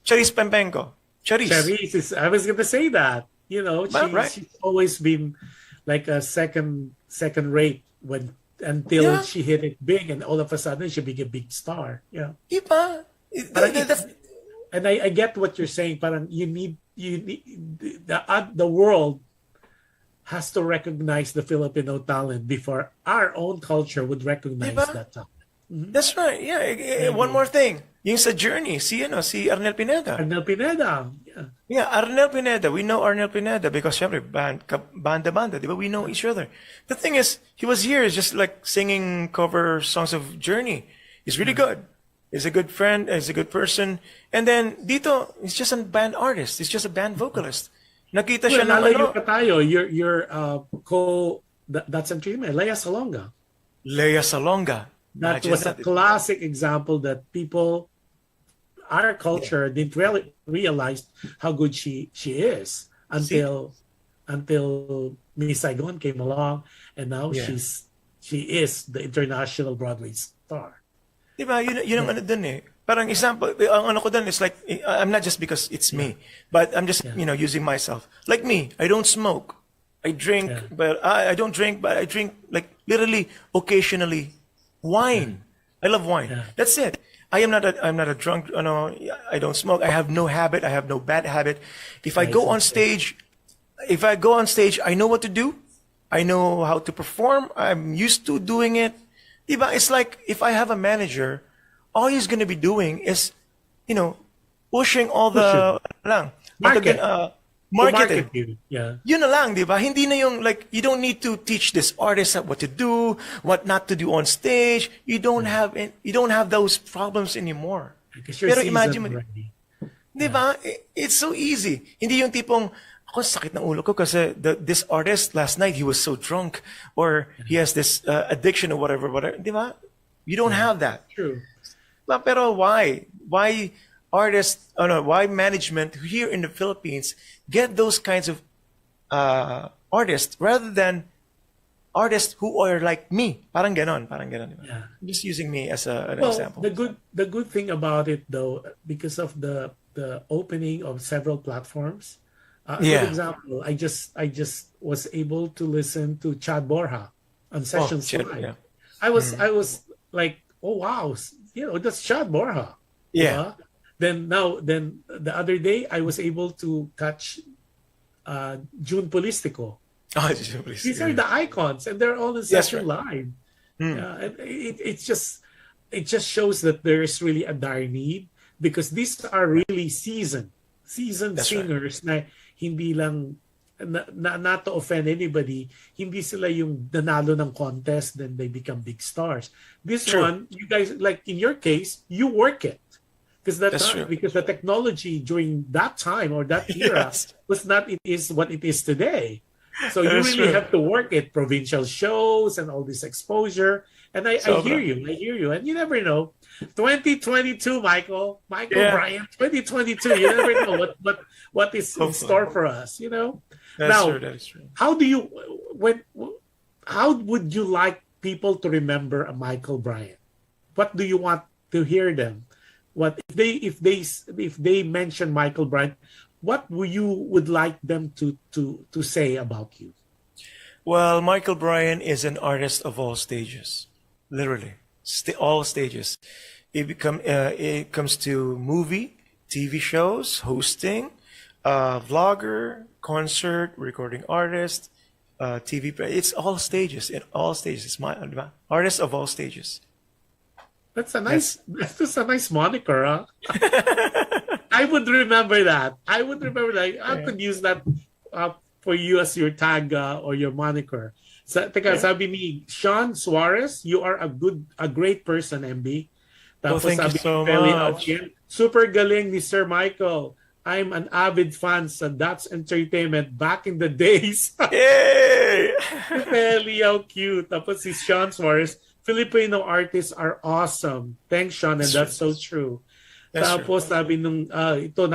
Charis Pempenko. Charis is, I was going to say that. Right. She's always been like a second rate until she hit it big, and all of a sudden she became a big star. Yeah. Diba? And I get what you're saying. Parang you need the world has to recognize the Filipino talent before our own culture would recognize that talent. That's right. Yeah. One more thing. Yung sa Journey, si Arnel Pineda. Arnel Pineda. Yeah, Arnel Pineda. We know Arnel Pineda because syempre banda, diba? We know each other. The thing is, he was here just like singing cover songs of Journey. He's really good. He's a good friend. He's a good person. And then dito, he's just a band artist. He's just a band vocalist. Nakita siya ng Nalayo pa tayo. Your that's a dream. Lea Salonga. Lea Salonga. That Imagine was a that. classic example that people, our culture, didn't really realize how good she is See? until Miss Saigon came along, and now Yeah. she is the international Broadway star. Diba? Yun ang ano dun eh. Parang example, ang ano ko dun is like, I'm not just because it's me, but I'm just, using myself. Like me, I don't smoke. I drink, Yeah. but I don't drink, but I drink like literally occasionally wine. I love wine. Yeah. That's it. I'm not a drunk, I don't smoke. I have no habit. I have no bad habit. If I go on stage, I know what to do. I know how to perform. I'm used to doing it. Diba? It's like if I have a manager, all he's going to be doing is, pushing all the lang. Market. Market. You. Yeah. Yun na lang, di ba? Hindi na yung, like, you don't need to teach this artist what to do, what not to do on stage. You don't have those problems anymore. Because you're Pero seasoned imagine mo, already. di ba? It's so easy. Hindi yung tipong, ako sakit ng ulo ko kasi this artist last night, he was so drunk, or he has this addiction or whatever. Di ba? You don't have that. True. Pero why? Why artists, why management here in the Philippines get those kinds of artists rather than artists who are like me? Parang ganon. Diba? Yeah. I'm just using me as an Well, example. the good thing about it though, because of the opening of several platforms. A Yeah. good example, I just was able to listen to Chad Borja on Sessions Chad, Live. yeah. I was like, oh wow, that's Chad Borja. Yeah. Then the other day I was able to catch June Polistico. Oh, please. These are the icons, and they're all in Yes, Session right. Live. And it just shows that there is really a dire need, because these are really seasoned That's right. singers na hindi lang not to offend anybody, hindi sila yung nanalo ng contest then they become big stars. This True. one, you guys, like in your case, you work it. That's true. Because the technology during that time or that era Yes. was not it is what it is today. So you That's really true. have to work it, provincial shows and all this exposure. And I hear you, and you never know. 2022, Michael Yeah. Bryan, 2022. You never know what is in Hopefully. store for us. That's Now, true. That is true. how would you like people to remember a Michael Bryan? What do you want to hear them? What if they mention Michael Bryan? What would like them to say about you? Well, Michael Bryan is an artist of all stages, literally, all stages. It comes to movie, TV shows, hosting, vlogger, concert, recording artist, TV. It's all stages. In all stages, it's my artist of all stages. That's a nice moniker, huh? I would remember that. I could use that for you as your tag or your moniker. Sabi ni Sean Suarez, you are a great person, MB. Well, thank you sabi so ni Feli much. Alcien, super galing ni Sir Michael. I'm an avid fan sa That's Entertainment back in the days. Yay! Feli, how cute. Tapos si Sean Suarez, Filipino artists are awesome. Thanks, Sean, and that's so true. That's Tapos sabi nung ito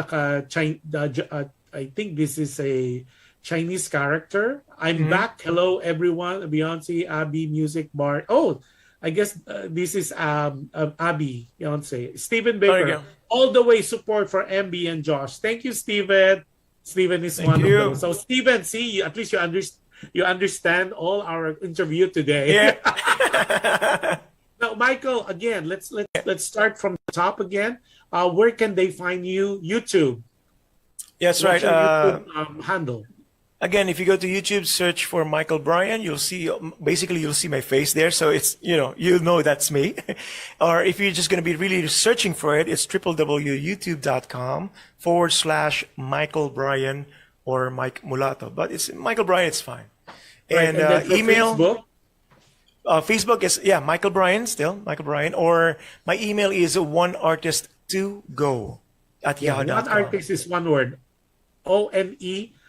I think this is a Chinese character. I'm back. Hello everyone. Beyonce, Abby, Music Bar. Oh, I guess this is Abby, Beyonce. Stephen There you Baker. go. All the way support for MB and Josh. Thank you, Stephen. Stephen is Thank one you. of them. So Stephen, see, at least you understand all our interview today. Yeah. Now, Michael, again, let's start from the top again. Where can they find you? YouTube. That's What's right. your YouTube handle? Again, if you go to YouTube, search for Michael Bryan, you'll see my face there. So it's, you'll know that's me. Or if you're just going to be really searching for it, it's www.youtube.com/Michael Bryan or Mike Mulato. But it's Michael Bryan, it's fine. Right, And then for email, Facebook? Facebook is, Michael Bryan still, Michael Bryan. Or my email is oneartist2go@yahoo.com. One artist is one word. ONEARTIST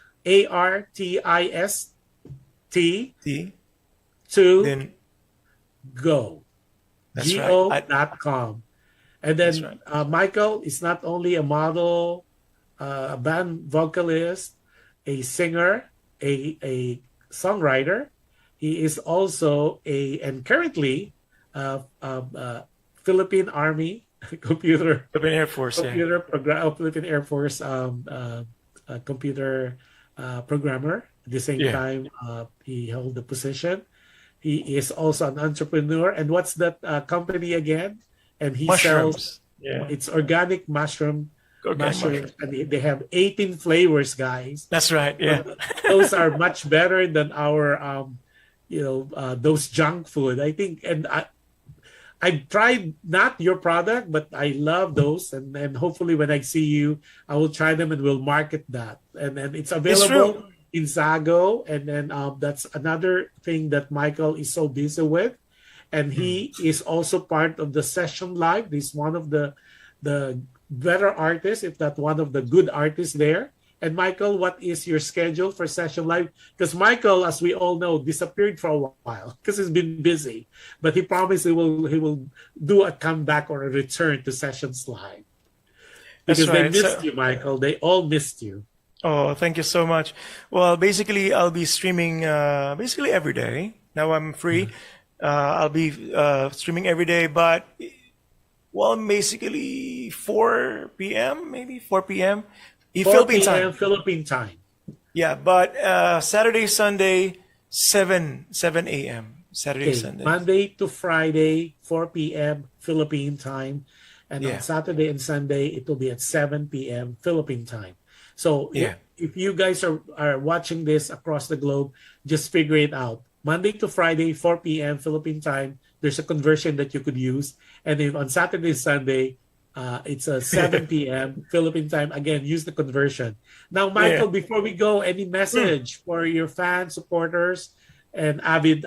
T. to Then Go. That's right. Go.com. And That's then right. Michael is not only a model, a band vocalist, a singer, a songwriter. He is also and currently Philippine Army computer Philippine Air Force, yeah. Philippine Air Force computer programmer. At the same Yeah. time, he held the position. He is also an entrepreneur. And what's that company again? And he sells Mushrooms. Yeah. it's organic Organic mushrooms, mushrooms. and they have 18 flavors, guys. That's right. Yeah. Those are much better than our those junk food, I think. And I tried not your product, but I love those, and hopefully when I see you, I will try them and we'll market that. And then it's It's available true. in Zago, and then that's another thing that Michael is so busy with, and he is also part of the Session Live. He's one of the better artists, if not one of the good artists there. And Michael, what is your schedule for Session Live? Because Michael, as we all know, disappeared for a while because he's been busy. But he promised he will do a comeback or a return to Sessions Live That's because they right. missed So, you, Michael. They all missed you. oh, thank you so much. Well, basically, I'll be streaming basically every day. Now I'm free. I'll be streaming every day, but well, basically 4 p.m., maybe 4 p.m. 4 Philippine p.m. time. Philippine time. Yeah, but Saturday, Sunday, 7 a.m. Saturday, Okay, Sunday. Monday to Friday, 4 p.m. Philippine time. And on Yeah, Saturday and Sunday, it will be at 7 p.m. Philippine time. So yeah, if you guys are watching this across the globe, just figure it out. Monday to Friday, 4 p.m. Philippine time, there's a conversion that you could use. And then on Saturday and Sunday, it's a 7 p.m. Philippine time. Again, use the conversion. Now, yeah. Michael, before we go, any Hmm. message for your fans, supporters, and avid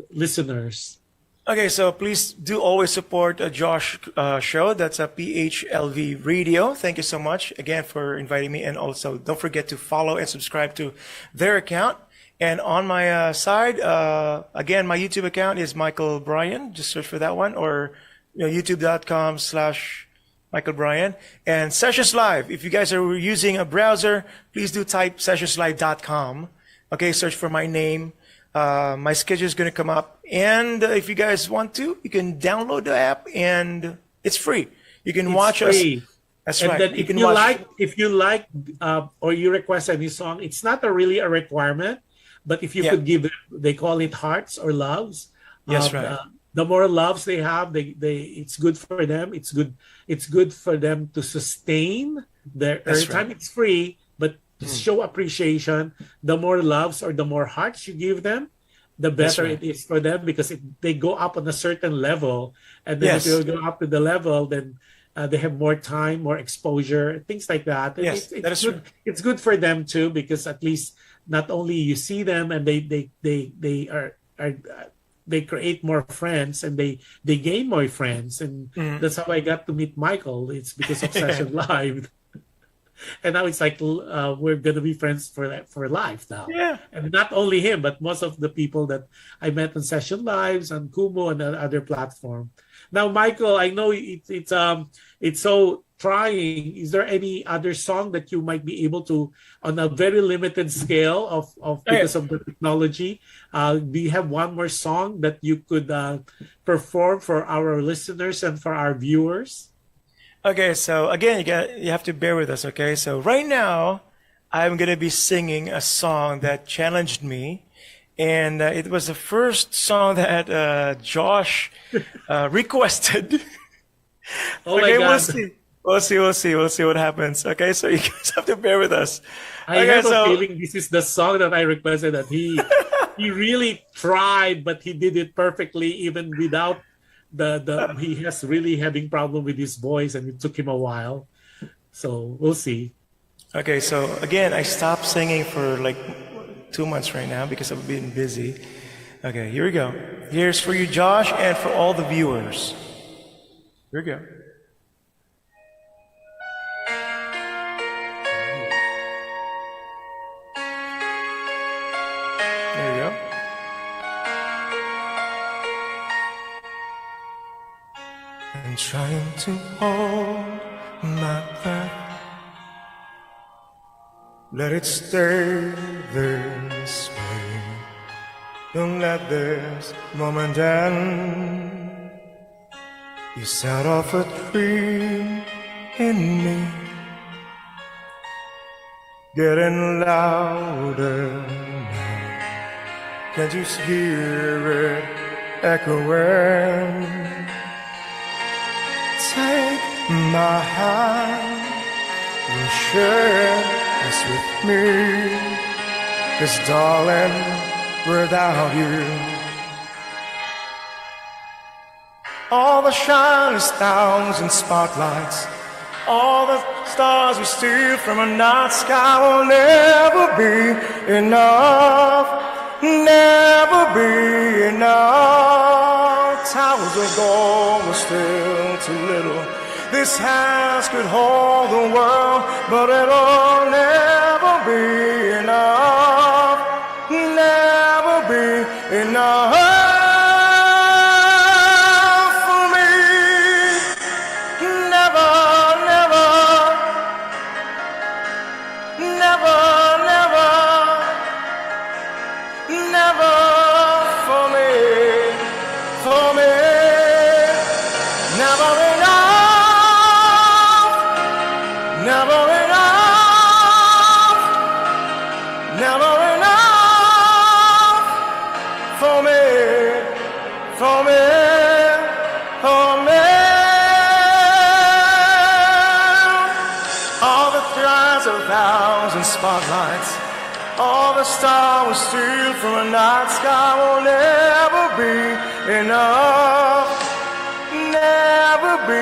listeners? Okay, so please do always support Josh show. That's a PHLV Radio. Thank you so much again for inviting me, and also don't forget to follow and subscribe to their account. And on my side, again, my YouTube account is Michael Bryan. Just search for that one, or youtube.com/Michael Bryan. And Sessions Live. If you guys are using a browser, please do type sessionslive.com. Okay, search for my name. My schedule is going to come up. And if you guys want to, you can download the app and it's free. You can It's watch us. free. That's And right. then You can watch. if you like, or you request any song, it's not really a requirement, but if you Yeah. could give it, they call it hearts or loves. Yes, right. The more loves they have, it's good for them. It's good for them to sustain their That's airtime. right. It's free, but to show appreciation, the more loves or the more hearts you give them, the That's better right. it is for them because they go up on a certain level, and then if Yes. you go up to the level, then they have more time, more exposure, things like that. And Yes, that it's is good. true. It's good for them too because at least not only you see them and they create more friends and they gain more friends, and that's how I got to meet Michael. It's because of Session Live. And now it's like we're gonna be friends for life now. Yeah. And not only him, but most of the people that I met on Session Lives, on Kumu, and other platform. Now, Michael, I know it's so trying. Is there any other song that you might be able to, on a very limited scale of Okay. because of the technology? Do you have one more song that you could perform for our listeners and for our viewers? Okay, so again, you have to bear with us, okay? So right now, I'm gonna be singing a song that challenged me, and it was the first song that Josh requested. Oh my Okay, we'll God. see. We'll see what happens. Okay, so you guys have to bear with us. I Okay, have a so feeling this is the song that I requested that he really tried, but he did it perfectly even without the he has really having problem with his voice and it took him a while. So we'll see. okay, so again, I stopped singing for like 2 months right now because I've been busy. Okay, here we go. Here's for you, Josh, and for all the viewers. Here we go. There we go. to hold my breath. Let it stay this way. Don't let this moment end. You set off a dream in me, getting louder now. Can't you hear it echoing? Take my hand and share this with me. 'Cause darling, without you, all the shiny stars and spotlights, all the stars we steal from a night sky will never be enough, never be enough. Towers of gold were still too little. This house could hold the world, but it'll never be enough, never be enough for me. Never, never, never, never, never for me, for me. Never enough, never enough, never enough for me, for me, for me. All the thrice of thousand spotlights, all the stars we steal from a night sky will never be enough, never be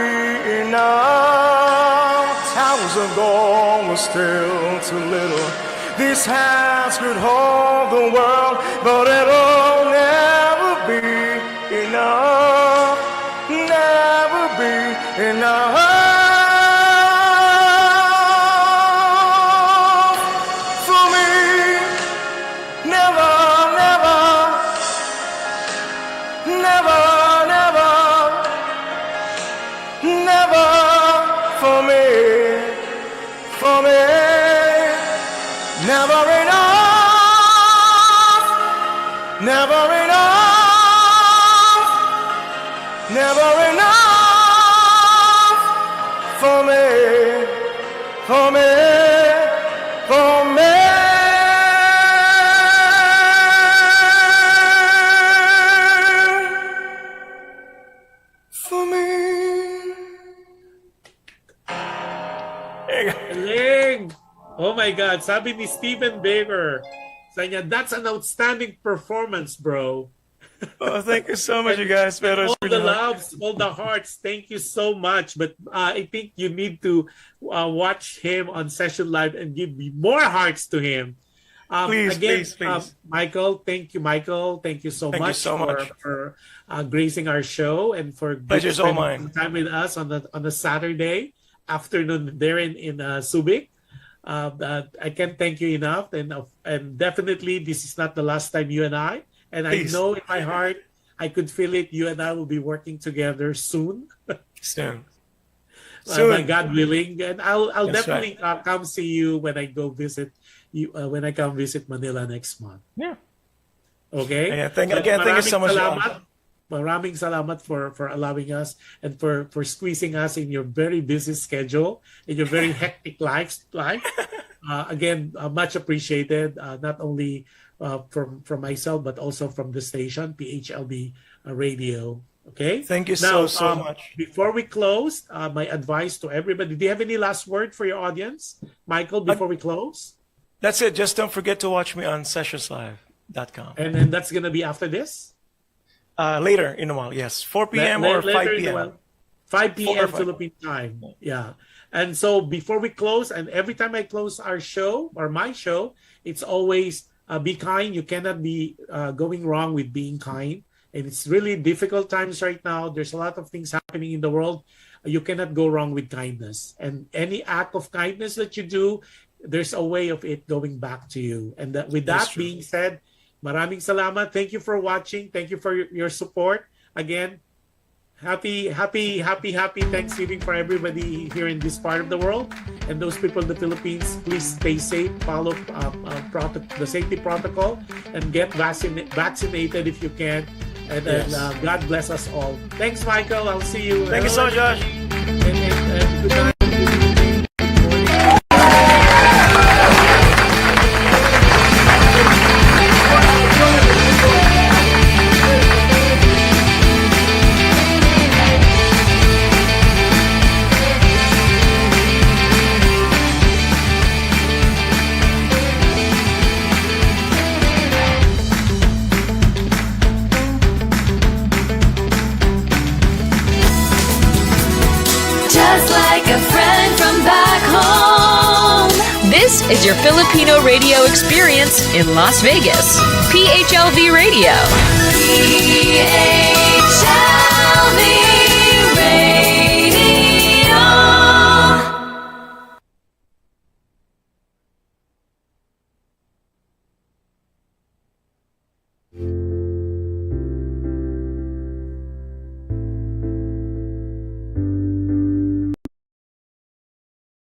enough. Towers of gold were still too little. This house could hold the world, but it'll never be enough, never be enough for me. Never, never, never, never, never for me, for me. Never enough, never enough, never enough for me, for me, for me. For me. Galing! Oh my God, sabi ni Stephen Baker, sabi niya, that's an outstanding performance, bro. Oh, thank you so much, you guys. Pero All the loves, all the hearts, thank you so much. But I think you need to watch him on Session Live and give me more hearts to him. Please, again, please. Michael, thank you, Michael. Thank you so Thank you much so much. for gracing our show and for Pleasure's all spending mine. time with us on the Saturday afternoon there in Subic. I can't thank you enough, and definitely this is not the last time you and I. And Please. I know in my heart, I could feel it. You and I will be working together soon. Soon. My God willing, and I'll That's definitely come see you when I go visit you when I come visit Manila next month. Yeah. Okay. Yeah, thank you so much. Maraming salamat for allowing us and for squeezing us in your very busy schedule, in your very hectic life. Again, much appreciated, not only from myself, but also from the station, PHLB Radio. Okay? Thank you Now, so much. Before we close, my advice to everybody, do you have any last word for your audience, Michael, before we close? That's it. Just don't forget to watch me on sessionslive.com. And then that's going to be after this? Later in a while, yes. 4 p.m. or 5 p.m. 5 p.m. 4 or 5. Philippine time. Yeah. And so before we close, and every time I close our show or my show, it's always be kind. You cannot be going wrong with being kind. And it's really difficult times right now. There's a lot of things happening in the world. You cannot go wrong with kindness. And any act of kindness that you do, there's a way of it going back to you. And with that being said, maraming salamat. Thank you for watching. Thank you for your support. Again, Happy Thanksgiving for everybody here in this part of the world, and those people in the Philippines. Please stay safe, follow the safety protocol, and get vaccinated if you can. And God bless us all. Thanks, Michael. I'll see you. Thank you so much, Josh. And good night. Just like a friend from back home. This is your Filipino radio experience in Las Vegas. PHLV Radio. PHLV.